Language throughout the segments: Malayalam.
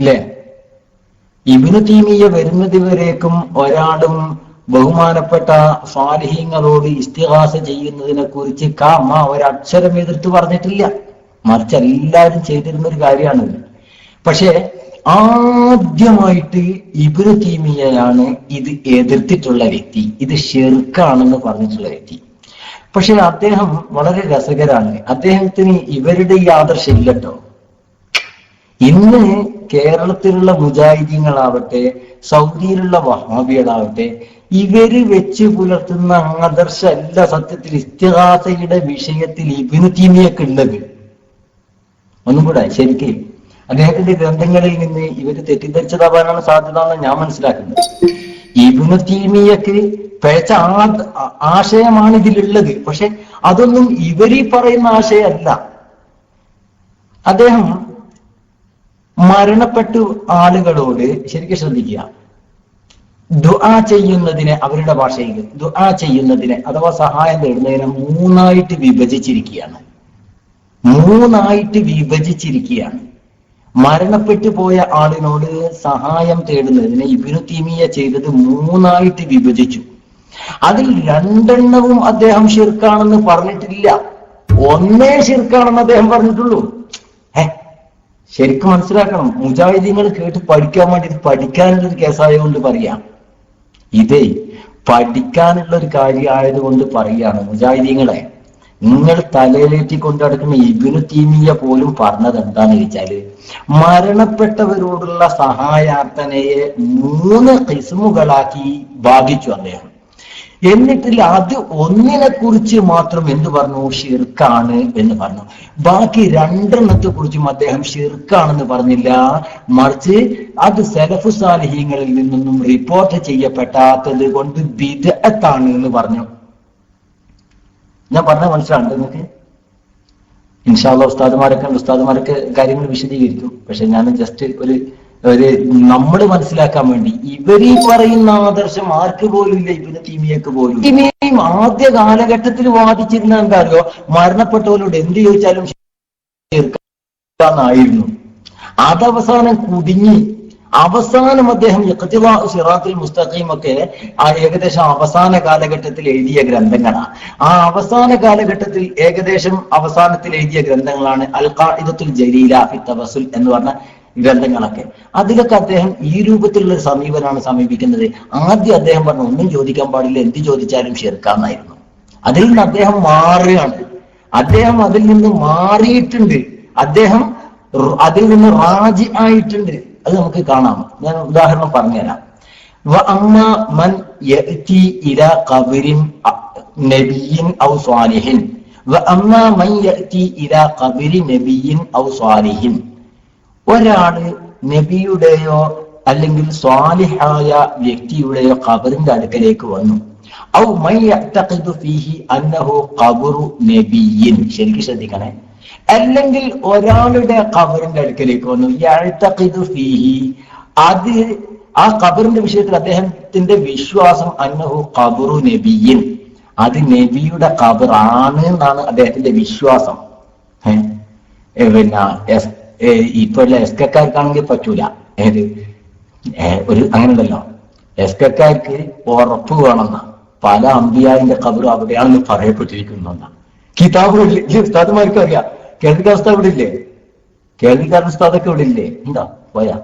അല്ലേ? ഇബ്നു തൈമിയ്യ വരുന്നത് വരേക്കും ഒരാളും ബഹുമാനപ്പെട്ട സാലിഹീങ്ങളോട് ഇസ്തിഗാസ ചെയ്യുന്നതിനെ കുറിച്ച് ഒരക്ഷരം എതിർത്ത് പറഞ്ഞിട്ടില്ല. മറിച്ച് എല്ലാവരും ചെയ്തിരുന്ന ഒരു കാര്യമാണ്. പക്ഷെ ആദ്യമായിട്ട് ഇബ്നു തൈമിയ്യയാണ് ഇത് എതിർത്തിട്ടുള്ള വ്യക്തി, ഇത് ശിർക്കാണെന്ന് പറഞ്ഞിട്ടുള്ള വ്യക്തി. പക്ഷെ അദ്ദേഹം വളരെ രസകരാണ്. അദ്ദേഹത്തിന് ഇവരുടെ ഈ ആദർശം ഇല്ലട്ടോ. ഇന്ന് കേരളത്തിലുള്ള മുജാഹിദീങ്ങളാവട്ടെ, സൗദിയിലുള്ള വഹാബികളാവട്ടെ, ഇവര് വെച്ച് പുലർത്തുന്ന ആദർശമല്ല സത്യത്തിൽ ഇസ്തിഗാസയുടെ വിഷയത്തിൽ ഇബ്നു തൈമിയ്യക്ക് ഉള്ളത്. ഒന്നും കൂടെ ശരിക്കും അദ്ദേഹത്തിന്റെ ഗ്രന്ഥങ്ങളിൽ നിന്ന് ഇവര് തെറ്റിദ്ധരിച്ചതാവാനാണ് സാധ്യത എന്ന് ഞാൻ മനസ്സിലാക്കുന്നത്. ഇബ്നു തൈമിയ്യക്ക് പിഴച്ച ആശയമാണ് ഇതിലുള്ളത്. പക്ഷെ അതൊന്നും ഇവരീ പറയുന്ന ആശയമല്ല. അദ്ദേഹം മരണപ്പെട്ടു ആളുകളോട് ശരിക്കും ശ്രദ്ധിക്കുക, ദുആ ചെയ്യുന്നതിനെ, അവരുടെ ഭാഷയിൽ ദുആ ചെയ്യുന്നതിനെ അഥവാ സഹായം തേടുന്നതിനെ മൂന്നായിട്ട് വിഭജിച്ചിരിക്കുകയാണ്. മരണപ്പെട്ടു പോയ ആളിനോട് സഹായം തേടുന്നതിനെ ഇബ്നു തൈമിയ്യ ചെയ്തത് മൂന്നായിട്ട് വിഭജിച്ചു. അതിൽ രണ്ടെണ്ണവും അദ്ദേഹം ശിർക്കാണെന്ന് പറഞ്ഞിട്ടില്ല, ഒന്നേ ശിർക്കാണെന്ന് അദ്ദേഹം പറഞ്ഞിട്ടുള്ളൂ. ശരിക്കും മനസ്സിലാക്കണം. മുജാഹിദീങ്ങൾ കേട്ട് പഠിക്കാൻ വേണ്ടി പഠിക്കാനുള്ളൊരു കേസായതുകൊണ്ട് പറയാം. ഇതേ പഠിക്കാനുള്ള ഒരു കാര്യമായതുകൊണ്ട് പറയാണ്. മുജാഹിദീങ്ങളെ, നിങ്ങൾ തലയിലേറ്റി കൊണ്ടു നടക്കുന്ന ഇബ്നു തൈമിയ്യ പോലും പറഞ്ഞത് എന്താന്ന് ചോദിച്ചാല്, മരണപ്പെട്ടവരോടുള്ള സഹായാർത്ഥനയെ 3 ഖിസ്മുകളാക്കി ഭാഗിച്ചു അദ്ദേഹം. എന്നിട്ടിൽ അത് ഒന്നിനെ കുറിച്ച് മാത്രം എന്ത് പറഞ്ഞു? ഷിർക്കാണ് എന്ന് പറഞ്ഞു. ബാക്കി 2 കുറിച്ചും അദ്ദേഹം ഷിർക്കാണെന്ന് പറഞ്ഞില്ല, മറിച്ച് അത് സലഫു സാലിഹീങ്ങളിൽ നിന്നൊന്നും റിപ്പോർട്ട് ചെയ്യപ്പെടാത്തത് കൊണ്ട് ബിദ്അത്താണ് എന്ന് പറഞ്ഞു. ഞാൻ പറഞ്ഞ മനസ്സിലാണ്ട് നിങ്ങൾക്ക്? ഇൻഷാ അല്ലാഹ് ഉസ്താദുമാരൊക്കെ കാര്യങ്ങൾ വിശദീകരിക്കും. പക്ഷെ ഞാൻ ജസ്റ്റ് ഒരു നമ്മൾ മനസ്സിലാക്കാൻ വേണ്ടി, ഇവരീ പറയുന്ന ആദർശം ആർക്ക് പോലും ഇല്ല, ഇബ്നു തൈമിയ്യക്ക് പോലും. ഇനിയും ആദ്യ കാലഘട്ടത്തിൽ വാദിച്ചിരുന്ന എന്താണോ, മരണപ്പെട്ടവരോട് എന്ത് ചോദിച്ചാലും ായിരുന്നു. അതവസാനം കുടുങ്ങി. അവസാനം അദ്ദേഹം ഇഖ്തിദാഉ സിറാത്തുൽ മുസ്തഖീം ഒക്കെ ഏകദേശം അവസാന കാലഘട്ടത്തിൽ എഴുതിയ ഗ്രന്ഥങ്ങളാണ്. ആ അവസാന കാലഘട്ടത്തിൽ ഏകദേശം അവസാനത്തിൽ എഴുതിയ ഗ്രന്ഥങ്ങളാണ് അൽ ഖാഇദത്തുൽ ജലീല ഫി തവസ്സുൽ എന്ന് പറഞ്ഞ ഗ്രന്ഥങ്ങളൊക്കെ. അതിലൊക്കെ അദ്ദേഹം ഈ രൂപത്തിലുള്ള ഒരു സമീപനമാണ് സമീപിക്കുന്നത്. ആദ്യം അദ്ദേഹം പറഞ്ഞു ഒന്നും ചോദിക്കാൻ പാടില്ല, എന്ത് ചോദിച്ചാലും ശിർക്കാന്നായിരുന്നു. അതിൽ നിന്ന് അദ്ദേഹം മാറുകയാണ്. അദ്ദേഹം അതിൽ നിന്ന് മാറിയിട്ടുണ്ട്. അദ്ദേഹം അതിൽ നിന്ന് റാജി ആയിട്ടുണ്ട്. അത് നമുക്ക് കാണാം. ഞാൻ ഉദാഹരണം പറഞ്ഞുതരാം. വഅമ്മാ മൻ യഅതി ഇലാ ഖബരിൻ നബിയ്യിൻ ഔ സ്വാലിഹിൻ വഅമ്മാ മൻ യഅതി ഇലാ ഖബരി നബിയ്യിൻ ഔ സ്വാലിഹിൻ. ഒരാള് നബിയുടെയോ അല്ലെങ്കിൽ സ്വാലിഹായ വ്യക്തിയുടെയോ ഖബറിന്റെ അടുക്കലേക്ക് വന്നു. ഔ മൻ യഅതഖിദു ഫീഹി അന്നഹു ഖബറു നബിയ്യിൻ. ശരിക്കും ശ്രദ്ധിക്കണേ. അല്ലെങ്കിൽ ഒരാളുടെ ഖബറിന്റെ അടുക്കലേക്ക് വന്നു. യഅതഖിദു ഫീഹി, അത് ആ ഖബറിന്റെ വിഷയത്തിൽ അദ്ദേഹത്തിന്റെ വിശ്വാസം അന്നഹു ഖബറു നബിയ്യിൻ, അത് നബിയുടെ ഖബറാണ് എന്നാണ് അദ്ദേഹത്തിന്റെ വിശ്വാസം. പിന്നെ ഇപ്പോഴുള്ള എസ്കക്കാർക്കാണെങ്കിൽ പറ്റൂല. അങ്ങനെ ഉണ്ടല്ലോ, എസ്കക്കാർക്ക് ഉറപ്പ് വേണമെന്ന പല അമ്പിയാവിന്റെ ഖബർ അവിടെയാണെന്ന് പറയപ്പെട്ടിരിക്കുന്ന കിതാബുകളിൽ ഉസ്താദുമാർക്ക് അറിയാം. കേൾവിക്കാർ ഉസ്താദ് ഇവിടെ ഇല്ലേ? കേൾവിക്കാരൻ ഉസ്താദൊക്കെ ഇവിടെ ഇല്ലേ? എന്താ പോയാ?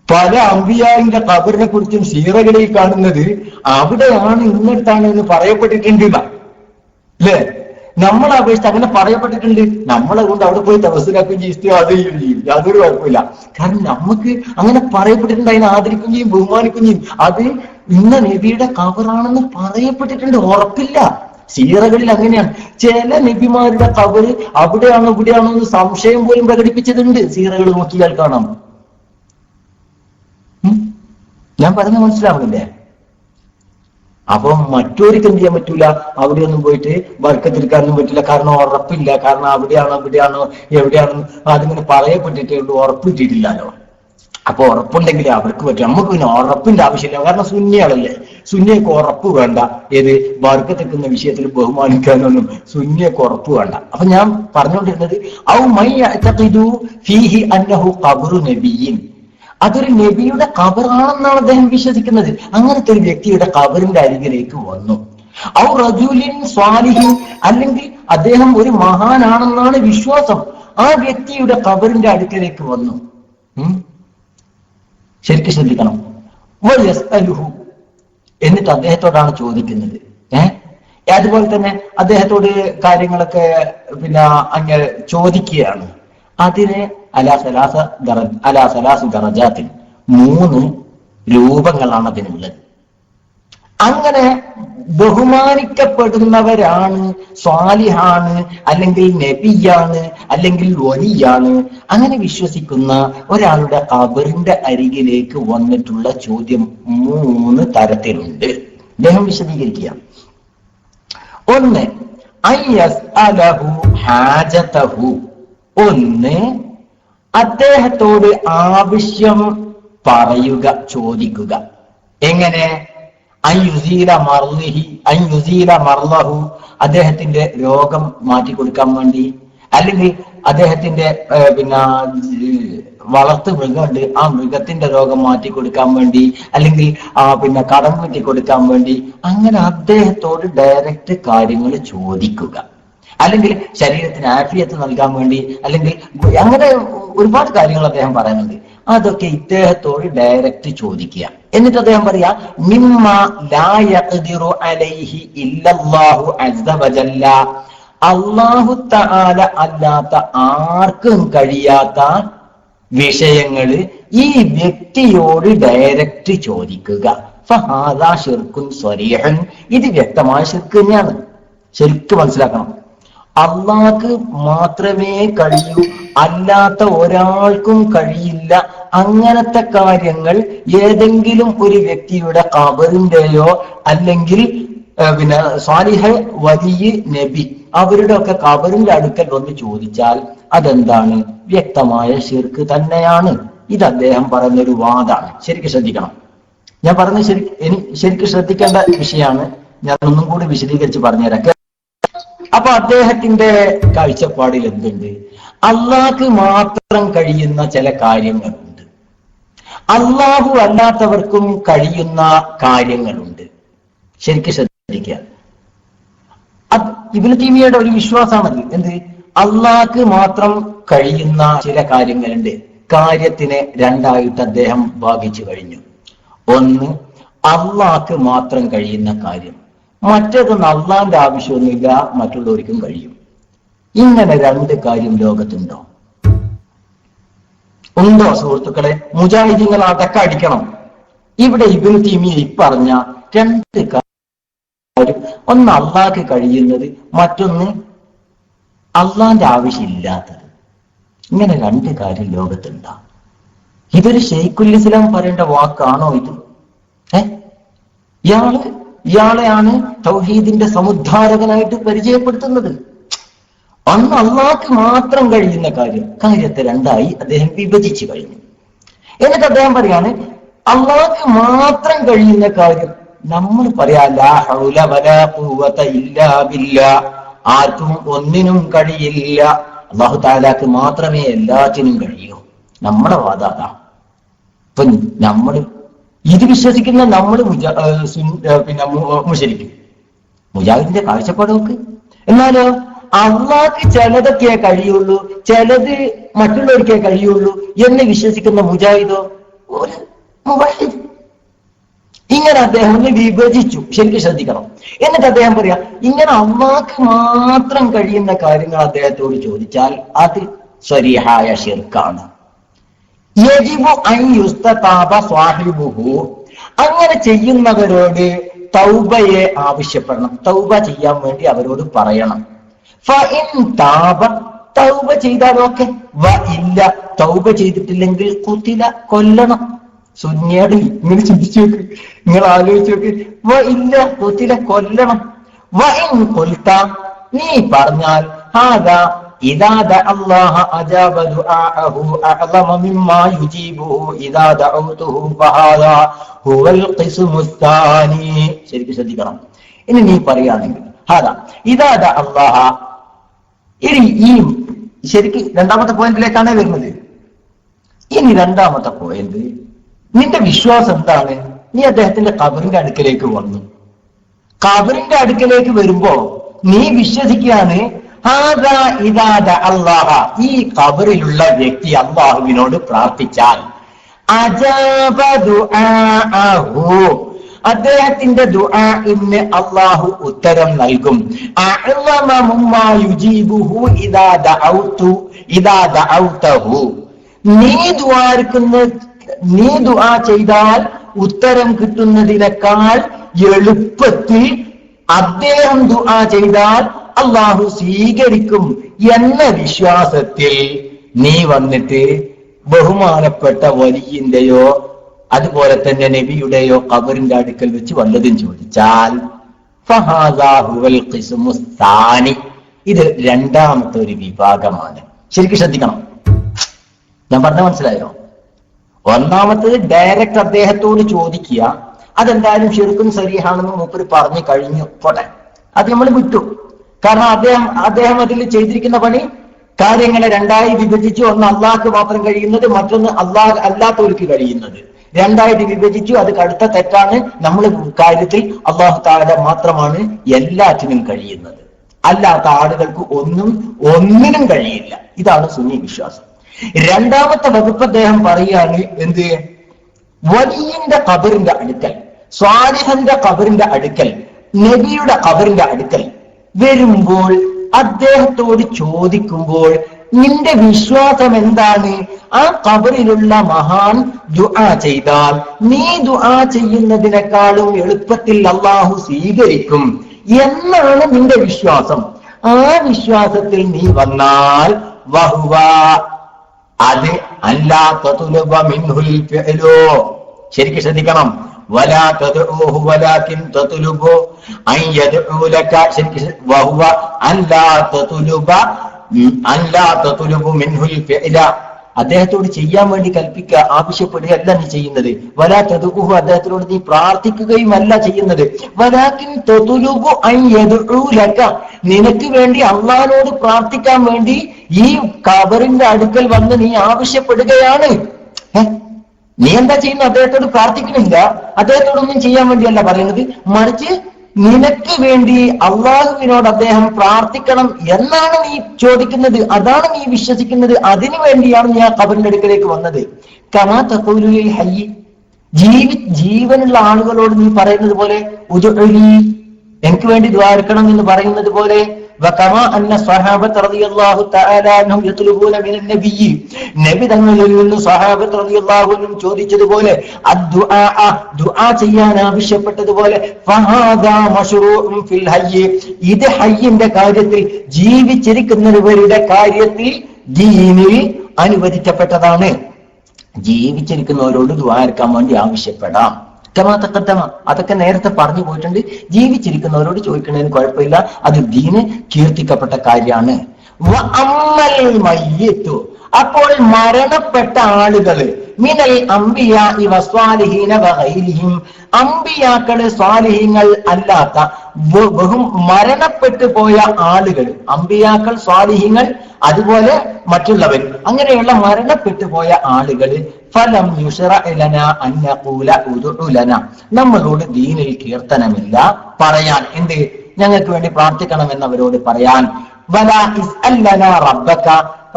പല അമ്പിയാവിന്റെ ഖബറിനെ കുറിച്ചും സീറകളിൽ കാണുന്നത് അവിടെയാണ്, ഇന്നിടത്താണ് എന്ന് പറയപ്പെട്ടിട്ടുണ്ട് അല്ലേ? നമ്മളെ അപേക്ഷിച്ച് അങ്ങനെ പറയപ്പെട്ടിട്ടുണ്ട്. നമ്മളെ കൊണ്ട് അവിടെ പോയി തവസ്സുലാക്കുകയും ചെയ്യും, അത് ചെയ്യും, യാതൊരു കുഴപ്പമില്ല. കാരണം നമുക്ക് അങ്ങനെ പറയപ്പെട്ടിട്ടുണ്ട്, അതിനെ ആദരിക്കുകയും ചെയ്യും, ബഹുമാനിക്കുകയും ചെയ്യും. അത് ഇന്ന നബിയുടെ ഖബറാണെന്ന് പറയപ്പെട്ടിട്ടുണ്ട്, ഉറപ്പില്ല. സീറകളിൽ അങ്ങനെയാണ്. ചില നബിമാരുടെ ഖബറ് അവിടെയാണോ ഇവിടെയാണോ എന്ന് സംശയം പോലും പ്രകടിപ്പിച്ചതുണ്ട്. സീറകൾ നോക്കിയാൽ കാണാം. ഞാൻ പറഞ്ഞ മനസ്സിലാവുന്നില്ലേ? അപ്പം മറ്റൊരിക്കും എന്ത് ചെയ്യാൻ പറ്റൂല, അവിടെയൊന്നും പോയിട്ട് ബർക്കത്തെടുക്കാനൊന്നും പറ്റില്ല. കാരണം ഉറപ്പില്ല. കാരണം അവിടെയാണോ ഇവിടെയാണോ എവിടെയാണോ അതിങ്ങനെ പറയപ്പെട്ടിട്ടേ ഉള്ളൂ, ഉറപ്പിട്ടിട്ടില്ലല്ലോ. അപ്പൊ ഉറപ്പുണ്ടെങ്കിൽ അവർക്ക് പറ്റും. നമുക്ക് പിന്നെ ഉറപ്പിന്റെ ആവശ്യമില്ല. കാരണം സുന്നിയാളല്ലേ, സുന്നിയൊക്കെ ഉറപ്പ് വേണ്ട. ഏത് ബർക്കത്തെടുക്കുന്ന വിഷയത്തിൽ ബഹുമാനിക്കാനൊന്നും സുന്നിയൊക്കെ ഉറപ്പ് വേണ്ട. അപ്പൊ ഞാൻ പറഞ്ഞുകൊണ്ടിരുന്നത് ഔ മൻ യഅതഖിദു ഫീഹി അന്നഹു ഖബ്റു നബിയ്യിൻ, അതൊരു നബിയുടെ ഖബറാണെന്നാണ് അദ്ദേഹം വിശ്വസിക്കുന്നത്. അങ്ങനത്തെ ഒരു വ്യക്തിയുടെ ഖബറിന്റെ അരികിലേക്ക് വന്നു. ഔ റജുലിൻ സ്വാലിഹിൻ, അല്ലെങ്കിൽ അദ്ദേഹം ഒരു മഹാനാണെന്നാണ് വിശ്വാസം. ആ വ്യക്തിയുടെ ഖബറിന്റെ അടുക്കലേക്ക് വന്നു. ശരിക്കും ശ്രദ്ധിക്കണം. എന്നിട്ട് അദ്ദേഹത്തോടാണ് ചോദിക്കുന്നത്. അതുപോലെ തന്നെ അദ്ദേഹത്തോട് കാര്യങ്ങളൊക്കെ അങ്ങനെ ചോദിക്കുകയാണ്. അതിന് സലാസു ദറജാത്തിൽ 3 രൂപങ്ങളാണ് അതിനുള്ളത്. അങ്ങനെ ബഹുമാനിക്കപ്പെടുന്നവരാണ്, സ്വാലിഹാണ്, അല്ലെങ്കിൽ നബിയാണ്, അല്ലെങ്കിൽ വലിയാണ്, അങ്ങനെ വിശ്വസിക്കുന്ന ഒരാളുടെ ഖബറിന്റെ അരികിലേക്ക് വന്നിട്ടുള്ള ചോദ്യം 3 തരത്തിലുണ്ട്. അദ്ദേഹം വിശദീകരിക്കുക. 1, ഹാജതഹു, 1 അദ്ദേഹത്തോട് ആവശ്യം പറയുക, ചോദിക്കുക. എങ്ങനെ? മർലഹു, അദ്ദേഹത്തിന്റെ രോഗം മാറ്റിക്കൊടുക്കാൻ വേണ്ടി, അല്ലെങ്കിൽ അദ്ദേഹത്തിന്റെ വളർത്തു മൃഗമുണ്ട്, ആ മൃഗത്തിന്റെ രോഗം മാറ്റിക്കൊടുക്കാൻ വേണ്ടി, അല്ലെങ്കിൽ കടം വീട്ടി കൊടുക്കാൻ വേണ്ടി, അങ്ങനെ അദ്ദേഹത്തോട് ഡയറക്റ്റ് കാര്യങ്ങൾ ചോദിക്കുക. അല്ലെങ്കിൽ ശരീരത്തിന് ആഫിയത്ത് നൽകാൻ വേണ്ടി, അല്ലെങ്കിൽ അങ്ങനെ ഒരുപാട് കാര്യങ്ങൾ അദ്ദേഹം പറയുന്നുണ്ട്. അതൊക്കെ ഇദ്ദേഹത്തോട് ഡയറക്റ്റ് ചോദിക്കുക. എന്നിട്ട് അദ്ദേഹം പറയാ, മിമ്മ ലാ യഖ്ദിറു അലൈഹി ഇല്ലല്ലാഹു അസ്സ വജല്ല, അല്ലാഹു തആല അല്ലാത്ത ആർക്കും കഴിയാത്ത വിഷയങ്ങള് ഈ വ്യക്തിയോട് ഡയറക്റ്റ് ചോദിക്കുക. ഫഹാദാ ശിർക്കുൻ സ്വരീഹൻ, ഇത് വ്യക്തമായ ശിർക്ക് തന്നെയാണ്. ശരിക്കും മനസ്സിലാക്കണം. അള്ളാഹ്ക്ക് മാത്രമേ കഴിയൂ, അല്ലാത്ത ഒരാൾക്കും കഴിയില്ല. അങ്ങനത്തെ കാര്യങ്ങൾ ഏതെങ്കിലും ഒരു വ്യക്തിയുടെ ഖബറിന്റെയോ അല്ലെങ്കിൽ സ്വാലിഹ, വലിയ, നബി, അവരുടെ ഒക്കെ ഖബറിന്റെ അടുക്കൽ വന്ന് ചോദിച്ചാൽ അതെന്താണ്? വ്യക്തമായ ശിർക്ക് തന്നെയാണ്. ഇത് അദ്ദേഹം പറഞ്ഞൊരു വാദാണ്. ശരിക്കും ശ്രദ്ധിക്കണം. ഞാൻ പറഞ്ഞ ശരിക്കും ശ്രദ്ധിക്കേണ്ട വിഷയമാണ്. ഞാൻ ഒന്നും കൂടി വിശദീകരിച്ച് പറഞ്ഞുതരാം. അപ്പൊ അദ്ദേഹത്തിന്റെ കാഴ്ചപ്പാടിൽ എന്തുണ്ട്? അള്ളാഹ്ക്ക് മാത്രം കഴിയുന്ന ചില കാര്യങ്ങളുണ്ട്, അള്ളാഹു അല്ലാത്തവർക്കും കഴിയുന്ന കാര്യങ്ങളുണ്ട്. ശരിക്കും ശ്രദ്ധിക്കുക. ഇബ്നു തൈമിയ്യയുടെ ഒരു വിശ്വാസമാണത്. എന്ത്? അള്ളാഹ്ക്ക് മാത്രം കഴിയുന്ന ചില കാര്യങ്ങളുണ്ട്. കാര്യത്തിനെ 2ആയിട്ട് അദ്ദേഹം ഭാഗിച്ചു കഴിഞ്ഞു. 1, അള്ളാഹ്ക്ക് മാത്രം കഴിയുന്ന കാര്യം, മറ്റേതൊന്നും അള്ളാന്റെ ആവശ്യമൊന്നുമില്ല, മറ്റുള്ളവർക്കും കഴിയും. ഇങ്ങനെ 2 കാര്യം ലോകത്തുണ്ടോ? ഉണ്ടോ സുഹൃത്തുക്കളെ? മുജാഹിദീങ്ങൾ അതൊക്കെ അടിക്കണം. ഇവിടെ ഇബ്നു തൈമിയ്യ പറഞ്ഞ 2 കാര്യം, ഒന്ന് അള്ളാഹ്ക്ക് കഴിയുന്നത്, മറ്റൊന്ന് അള്ളാന്റെ ആവശ്യമില്ലാത്തത്. ഇങ്ങനെ 2 കാര്യം ലോകത്തുണ്ടാ? ഇതൊരു ശൈഖുൽ ഇസ്ലാം പറയേണ്ട വാക്കാണോ ഇത്? ഇയാളെയാണ് തൗഹീദിന്റെ സമുദ്ധാരകനായിട്ട് പരിചയപ്പെടുത്തുന്നത്. അന്ന് അള്ളാഹ്ക്ക് മാത്രം കഴിയുന്ന കാര്യത്തെ 2ആയി അദ്ദേഹം വിഭജിച്ചു കഴിഞ്ഞു. എന്നിട്ട് അദ്ദേഹം പറയാണ്, അള്ളാഹ്ക്ക് മാത്രം കഴിയുന്ന കാര്യം നമ്മൾ പറയാ, ലാ ഹൗല വലാ ഖുവത ഇല്ലാ ബില്ലാ, ആർക്കും ഒന്നിനും കഴിയില്ല, അല്ലാഹു തആലാക്ക് മാത്രമേ എല്ലാറ്റിനും കഴിയൂ. നമ്മുടെ വാദാ. ഇപ്പൊ നമ്മൾ ഇത് വിശ്വസിക്കുന്ന നമ്മൾ മുശരിക്കും. മുജാഹിദിന്റെ കാഴ്ചപ്പാട് നോക്ക്. എന്നാലോ അള്ളാഹ്ക്ക് ചിലതൊക്കെ കഴിയുള്ളൂ, ചിലത് മറ്റുള്ളവർക്കേ കഴിയുള്ളൂ എന്ന് വിശ്വസിക്കുന്ന മുജാഹിദോ ഒരു മുവഹിദ്. ഇങ്ങനെ അദ്ദേഹം ഒന്ന് വിഭജിച്ചു. ശരിക്കും ശ്രദ്ധിക്കണം. എന്നിട്ട് അദ്ദേഹം പറയാ, ഇങ്ങനെ അള്ളാഹ്ക്ക് മാത്രം കഴിയുന്ന കാര്യങ്ങൾ അദ്ദേഹത്തോട് ചോദിച്ചാൽ അത് സ്വരീഹായ ശിർക്കാണ്. യജിബു അൻ യുസ്തതാബ സ്വാഹിബുഹു, അങ്ങനെ ചെയ്യുന്നവരോട് തൗബയെ ആവശ്യപ്പെടണം, തൗബ ചെയ്യാൻ വേണ്ടി അവരോട് പറയണം. ഫഇൻ താബ, തൗബ ചെയ്താലൊക്കെ, വ ഇല്ല, തൗബ ചെയ്തിട്ടില്ലെങ്കിൽ ഖുതില, കൊല്ലണം. സുന്നിയാട് ഇങ്ങനെ ചിന്തിച്ചു നോക്ക്, നിങ്ങൾ ആലോചിച്ച് നോക്ക്. വ ഇല്ല, ഖുതില, കൊല്ലണം. വ ഇൻ ഖുൽത, നീ പറഞ്ഞാൽ ഹാദാ ഇദാ ദഅല്ലാഹ അജാബ ദുആഅഹു അഅളമ മിമ്മാ യുജീബുഹു ഇദാ ദഅഉതുഹു ഫഹാദാ ഹുവൽ ഖിസ്മുസ് സാനി. ശരിക്കും ശ്രദ്ധിക്കണം. ഇനി നീ പറയുകയാണെങ്കിൽ ഹാദാ ഇദാ ദഅല്ലാഹ, ഇനി ഈ ശരിക്ക് 2ാമത്തെ പോയിന്റിലേക്കാണ് വരുന്നത്. ഇനി രണ്ടാമത്തെ പോയിന്റ്, നിന്റെ വിശ്വാസം എന്താണ്? നീ അദ്ദേഹത്തിന്റെ ഖബറിന്റെ അടുക്കലേക്ക് വന്നു. ഖബറിന്റെ അടുക്കലേക്ക് വരുമ്പോ നീ വിശ്വസിക്കുകയാണ്, അള്ളാഹ, ഈ ഖബറിലുള്ള വ്യക്തി അള്ളാഹുവിനോട് പ്രാർത്ഥിച്ചാൽ അദ്ദേഹത്തിന്റെ ദുആഇന് അള്ളാഹു ഉത്തരം നൽകും. നീ ദുആ ചെയ്താൽ ഉത്തരം കിട്ടുന്നതിനേക്കാൾ എളുപ്പത്തിൽ അദ്ദേഹം ദുആ ചെയ്താൽ അള്ളാഹു സ്വീകരിക്കും എന്ന വിശ്വാസത്തിൽ നീ വന്നിട്ട് ബഹുമാനപ്പെട്ട വലിയിന്റെയോ അതുപോലെ തന്നെ നബിയുടെയോ ഖബറിന്റെ അടുക്കൽ വെച്ച് വല്ലതും ചോദിച്ചാൽ ഇത് രണ്ടാമത്തെ ഒരു വിഭാഗമാണ്. ശരിക്കും ശ്രദ്ധിക്കണം. ഞാൻ പറഞ്ഞ മനസ്സിലായോ? ഒന്നാമത്തത് ഡയറക്റ്റ് അദ്ദേഹത്തോട് ചോദിക്കുക. അതെന്തായാലും ശരിക്കും സരിയാണെന്ന് മൂപ്പര് പറഞ്ഞു കഴിഞ്ഞു, പോട്ടെ, അത് നമ്മൾ വിട്ടു. കാരണം അദ്ദേഹം അതിൽ ചെയ്തിരിക്കുന്ന പണി കാര്യങ്ങളെ രണ്ടായി വിഭജിച്ചു. ഒന്ന് അള്ളാഹ്ക്ക് മാത്രം കഴിയുന്നത്, മറ്റൊന്ന് അള്ളാഹ് അല്ലാത്തവർക്ക് കഴിയുന്നത്. രണ്ടായിട്ട് വിഭജിച്ചു. അത് കടുത്ത തെറ്റാണ്. നമ്മൾ കാര്യത്തിൽ അള്ളാഹു തആല മാത്രമാണ് എല്ലാറ്റിനും കഴിയുന്നത്. അല്ലാത്ത ആളുകൾക്ക് ഒന്നിനും കഴിയില്ല. ഇതാണ് സുന്നി വിശ്വാസം. രണ്ടാമത്തെ വകുപ്പ് അദ്ദേഹം പറയുകയാണ്, എന്ത്? വലിയന്റെ ഖബറിന്റെ അടുക്കൽ, സ്വാലിഹന്റെ ഖബറിന്റെ അടുക്കൽ, നബിയുടെ ഖബറിന്റെ അടുക്കൽ വരുമ്പോൾ അദ്ദേഹത്തോട് ചോദിക്കുമ്പോൾ നിന്റെ വിശ്വാസം എന്താണ്? ആ ഖബറിലുള്ള മഹാൻ ദുആ ചെയ്താൽ നീ ദുആ ചെയ്യുന്നതിനേക്കാളും എളുപ്പത്തിൽ അള്ളാഹു സ്വീകരിക്കും എന്നാണ് നിന്റെ വിശ്വാസം. ആ വിശ്വാസത്തിൽ നീ വന്നാൽ വഹുവ, അത് അല്ലാ തതുലുബ മിൻഹുൽ ഫിഅലു. ശരിക്കും ശ്രദ്ധിക്കണം. വലാ തദ്ഉഹു വലാകിൻ തതുലുബു അൻ യദ്ഉ ലക. ശരിക്കും വഹുവ അല്ലാ തതുലുബു മിൻഹുൽ ഫിഅല. അദ്ദേഹത്തോട് ചെയ്യാൻ വേണ്ടി കൽപ്പിക്കുക, ആവശ്യപ്പെടുകയല്ല നീ ചെയ്യുന്നത്. വലാ തദ്ഉഹു, അദ്ദേഹത്തിനോട് നീ പ്രാർത്ഥിക്കുകയുമല്ല ചെയ്യുന്നത്. വലാകിൻ തതുലുബു അൻ യദ്ഉ ലക, നിനക്ക് വേണ്ടി അള്ളാഹുവോട് പ്രാർത്ഥിക്കാൻ വേണ്ടി ഈ ഖബറിന്റെ അടുക്കൽ വന്ന് നീ ആവശ്യപ്പെടുകയാണ്. നീ എന്താ ചെയ്യുന്നത്? അദ്ദേഹത്തോട് പ്രാർത്ഥിക്കണില്ല. അദ്ദേഹത്തോടൊന്നും ചെയ്യാൻ വേണ്ടിയല്ല പറയുന്നത്, മറിച്ച് നിനക്ക് വേണ്ടി അള്ളാഹുവിനോട് അദ്ദേഹം പ്രാർത്ഥിക്കണം എന്നാണ് നീ ചോദിക്കുന്നത്. അതാണ് നീ വിശ്വസിക്കുന്നത്. അതിനു വേണ്ടിയാണ് നീ ആ ഖബറിന്റെ അടുക്കലേക്ക് വന്നത്. കമാ തഖൂലു ലിൽ ഹയ്യ്, ജീവനുള്ള ആളുകളോട് നീ പറയുന്നത് പോലെ ഉദ്ഉനി, എനിക്ക് വേണ്ടി ദ്വാരക്കണം എന്ന് പറയുന്നത് പോലെ, വകമാ അന്ന സ്വഹാബത്ത് റളിയല്ലാഹു തആല അൻഹും യത്ലുബൂന മിനൻ നബിയ്യി, നബി തങ്ങളിൽ നിന്ന് സ്വഹാബത്ത് റളിയല്ലാഹു അൻഹും ചോദിച്ചതുപോലെ, അദ്ദുആ, ദുആ ചെയ്യാൻ ആവശ്യപ്പെട്ടതുപോലെ, ഫഹാദാ മശ്റൂഉൻ ഫിൽ ഹയ്യ്, ഇത് ഹയ്യിന്റെ കാര്യത്തിൽ, ജീവിച്ചിരിക്കുന്നവരുടെ കാര്യത്തിൽ ദീനിൽ അനുവദിക്കപ്പെട്ടതാണ്. ജീവിച്ചിരിക്കുന്നവരോട് ദുആർക്കാൻ വേണ്ടി ആവശ്യപ്പെടാം. കമാതക്കത്തമ, അതൊക്കെ നേരത്തെ പറഞ്ഞു പോയിട്ടുണ്ട്. ജീവിച്ചിരിക്കുന്നവരോട് ചോദിക്കുന്നതിന് കുഴപ്പമില്ല, അത് ദീന് കീർത്തിക്കപ്പെട്ട കാര്യമാണ്. അപ്പോൾ മരണപ്പെട്ട ആളുകള് മിനൽ അംബിയാഇ വസ്വാലിഹീന വഗൈരിഹിം, അംബിയാക്കള് സ്വാലിഹീങ്ങൾ അല്ലാത്ത മരണപ്പെട്ടു പോയ ആളുകൾ, അംബിയാക്കൾ സ്വാലിഹീങ്ങൾ അതുപോലെ മറ്റുള്ളവർ, അങ്ങനെയുള്ള മരണപ്പെട്ടു പോയ ആളുകൾ ഫലം യുശ്റഅ ലനാ അൻ നഖൂല ഉദ്ഉ ലനാ, നമ്മളോട് ദീനിൽ കീർത്തനമില്ല പറയാൻ. എന്ത്? ഞങ്ങൾക്ക് വേണ്ടി പ്രാർത്ഥിക്കണമെന്ന് അവരോട് പറയാൻ. വലാ ഇസ്അൽ ലനാ റബ്ബക,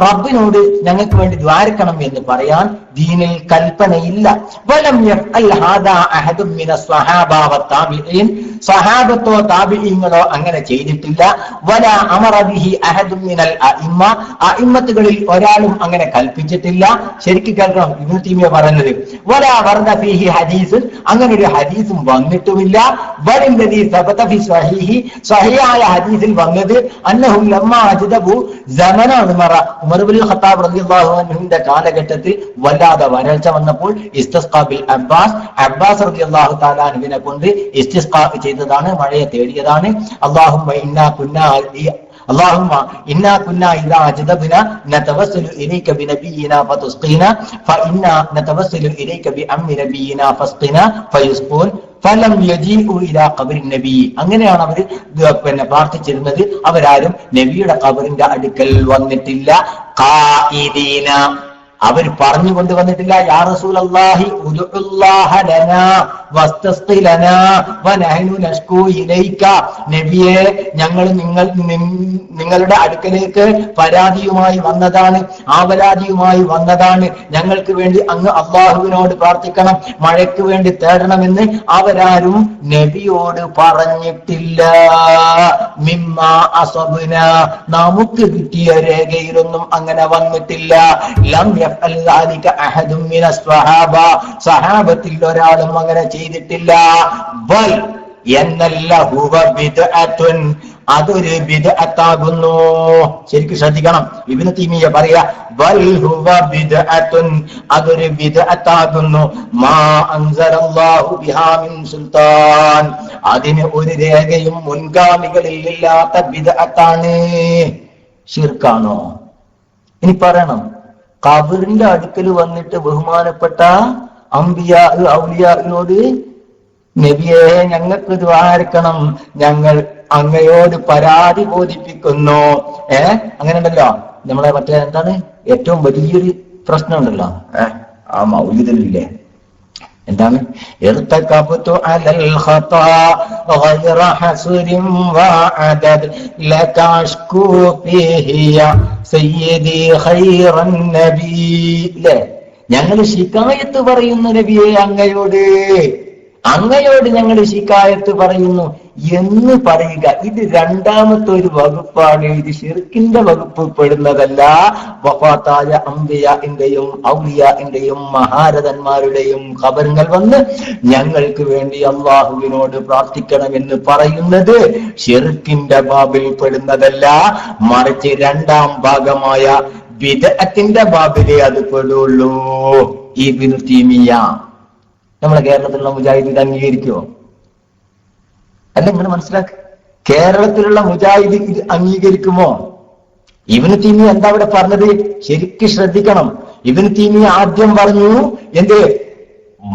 റബ്ബിനോട് ഞങ്ങൾക്ക് വേണ്ടി ദ്വാരക്കണം എന്ന് പറയാൻ ദീനിൽ കൽപ്പനയില്ല. വലം യഫ്അൽ ഹാദാ അഹദും മിനസ് സ്വഹാബ വത്താബിഈൻ, സ്വഹാബത്തോ താബിഈങ്ങളോ അങ്ങനെ ചെയ്തിട്ടില്ല. വലാ അമറ ബിഹി അഹദും മിനൽ അഇമ്മ, അഇമ്മത്തുകളിൽ ഒരാളും അങ്ങനെ കൽപ്പിച്ചിട്ടില്ല. ശരിക്കും കേൾക്കണം ഇബ്നു തൈമിയ്യ പറഞ്ഞത്. വലാ വറദ ഫീഹി ഹദീസ്, അങ്ങനെ ഒരു ഹദീസും വന്നിട്ടുമില്ല. വലല്ലദീ സബത ഫി സ്വഹീഹി, സ്വഹീഹായ ഹദീസിൽ വന്നത് അന്നഹും ലമ്മാ അജ്ദബു സമന ഉമർ ഇബ്നുൽ ഖത്താബ് റളിയല്ലാഹു അൻഹുവിന്റെ കാലഘട്ടത്തിൽ വല്ലാതെ വരൾച്ച വന്നപ്പോൾ ഇസ്തിസ്ഖാ ബിൽ അബ്ബാസ് റളിയല്ലാഹു തആല അൻഹുവിനെ കൊണ്ട് ഇസ്തിസ്ഖാ ചെയ്തതാണ്, മഴയെ തേടിയതാണ്. അല്ലാഹുമ്മ ഇന്നാ കുന്നാ ഇദാ അജ്ദബ്നാ നതവസ്സലു ഇലൈക ബിനബിയിനാ ഫതുസ്ഖീനാ ഫഇന്നാ നതവസ്സലു ഇലൈക ബിഅമ്മി നബിയിനാ ഫസ്ഖീനാ ഫയുസ്ഖൂൻ ഫലം യജീഉ ഇലാ ഖബറിൻ നബി. അങ്ങനെയാണ് അവർ പ്രാർത്ഥിച്ചിരുന്നത്. അവരാരും നബിയുടെ ഖബറിന്റെ അടുക്കൽ വന്നിട്ടില്ല. ഖായിദീന, അവർ പറഞ്ഞു കൊണ്ടുവന്നിട്ടില്ല യാ റസൂലല്ലാഹി ഉദ്ഉല്ലാഹ ലനാ വസ്തസ്ഖി ലനാ വനഹ്നു നഷ്കൂ ഇലൈക. നബിയെ, ഞങ്ങൾ നിങ്ങളുടെ അടുക്കലേക്ക് പരാതിയുമായി വന്നതാണ്, ആവലാതിയുമായി വന്നതാണ്. ഞങ്ങൾക്ക് വേണ്ടി അങ്ങ് അള്ളാഹുവിനോട് പ്രാർത്ഥിക്കണം, മഴയ്ക്ക് വേണ്ടി തേടണമെന്ന് അവരാരും നബിയോട് പറഞ്ഞിട്ടില്ല. മിമ്മാ അസബ്ന, നമുക്ക് കിട്ടിയ രേഖയിലൊന്നും അങ്ങനെ വന്നിട്ടില്ല. ലം യഫ്അൽ ദാലിക അഹദും മിനസ് സ്വഹാബ, സഹാബത്തിൽ ഒരാളും അങ്ങനെ ചെയ്തിട്ടില്ല. ബൽ എന്നല്ല ഹുവ ബിദ്അത്തുൻ, അതൊരു ബിദ്അത്താകുന്നു. ശരിക്കും ശ്രദ്ധിക്കണം, ഇബ്നു തൈമിയ്യ പറയാ ബൽ ഹുവ ബിദ്അത്തുൻ, അതൊരു ബിദ്അത്താകുന്നു. മാ അൻസലല്ലാഹു ബിഹാ മിൻ സുൽത്താൻ, അതിന് ഒരു രേഖയും മുൻഗാമികളിൽ ഇല്ലാത്ത ബിദ്അത്താണ്. ശിർക്കാണോ? ഇനി പറയണം, ഖബറിന്റെ അടുക്കൽ വന്നിട്ട് ബഹുമാനപ്പെട്ട അംബിയാ ഔലിയാനോട് നബിയെ ഞങ്ങൾക്ക് ദ്വാരക്കണം, ഞങ്ങൾ അങ്ങയോട് പരാതി ബോധിപ്പിക്കുന്നു. അങ്ങനെ ഉണ്ടല്ലോ നമ്മളെ മറ്റേ എന്താണ് ഏറ്റവും വലിയൊരു പ്രശ്നം ഉണ്ടല്ലോ ആ മൗലിദില്ലേ, എന്താണ് ഇർതകബതു അലൽ ഖതാ ഗൈറ ഹസ്രിൻ വഅദദ് ലകഷ്കൂ ഫീഹി യാ സയ്യിദി ഖൈറൻ നബി. ല്ലേ, ഞങ്ങൾ ശികായത്ത് പറയുന്നു നബിയെ അങ്ങയോട് ഞങ്ങൾ ശികായത്ത് പറയുന്നു എന്ന് പറയുക. ഇത് രണ്ടാമത്തെ ഒരു വകുപ്പാണ്. ഇത് ശിർക്കിന്റെ വകുപ്പ് പെടുന്നതല്ല. വഫാത്തായ അംബിയാഇന്റെയും ഔലിയാഇന്റെയും മഹാരഥന്മാരുടെയും ഖബറുകൾ വന്ന് ഞങ്ങൾക്ക് വേണ്ടി അള്ളാഹുവിനോട് പ്രാർത്ഥിക്കണമെന്ന് പറയുന്നത് ശിർക്കിന്റെ ബാബിൽ പെടുന്നതല്ല, മറിച്ച് രണ്ടാം ഭാഗമായ ബിദ്അത്തിന്റെ ബാബിലേ അത് പെടുള്ളൂ. ഇബ്നു തൈമിയ്യ നമ്മുടെ കേരളത്തിലുള്ള മുജാഹിദ് ഇത് അംഗീകരിക്കുമോ? അല്ല, നിങ്ങൾ മനസ്സിലാക്കുക, കേരളത്തിലുള്ള മുജാഹിദ് ഇത് അംഗീകരിക്കുമോ? ഇബ്നു തൈമിയ്യ എന്താ അവിടെ പറഞ്ഞത്? ശരിക്കും ശ്രദ്ധിക്കണം. ഇബ്നു തൈമിയ്യ ആദ്യം പറഞ്ഞു എന്ത്?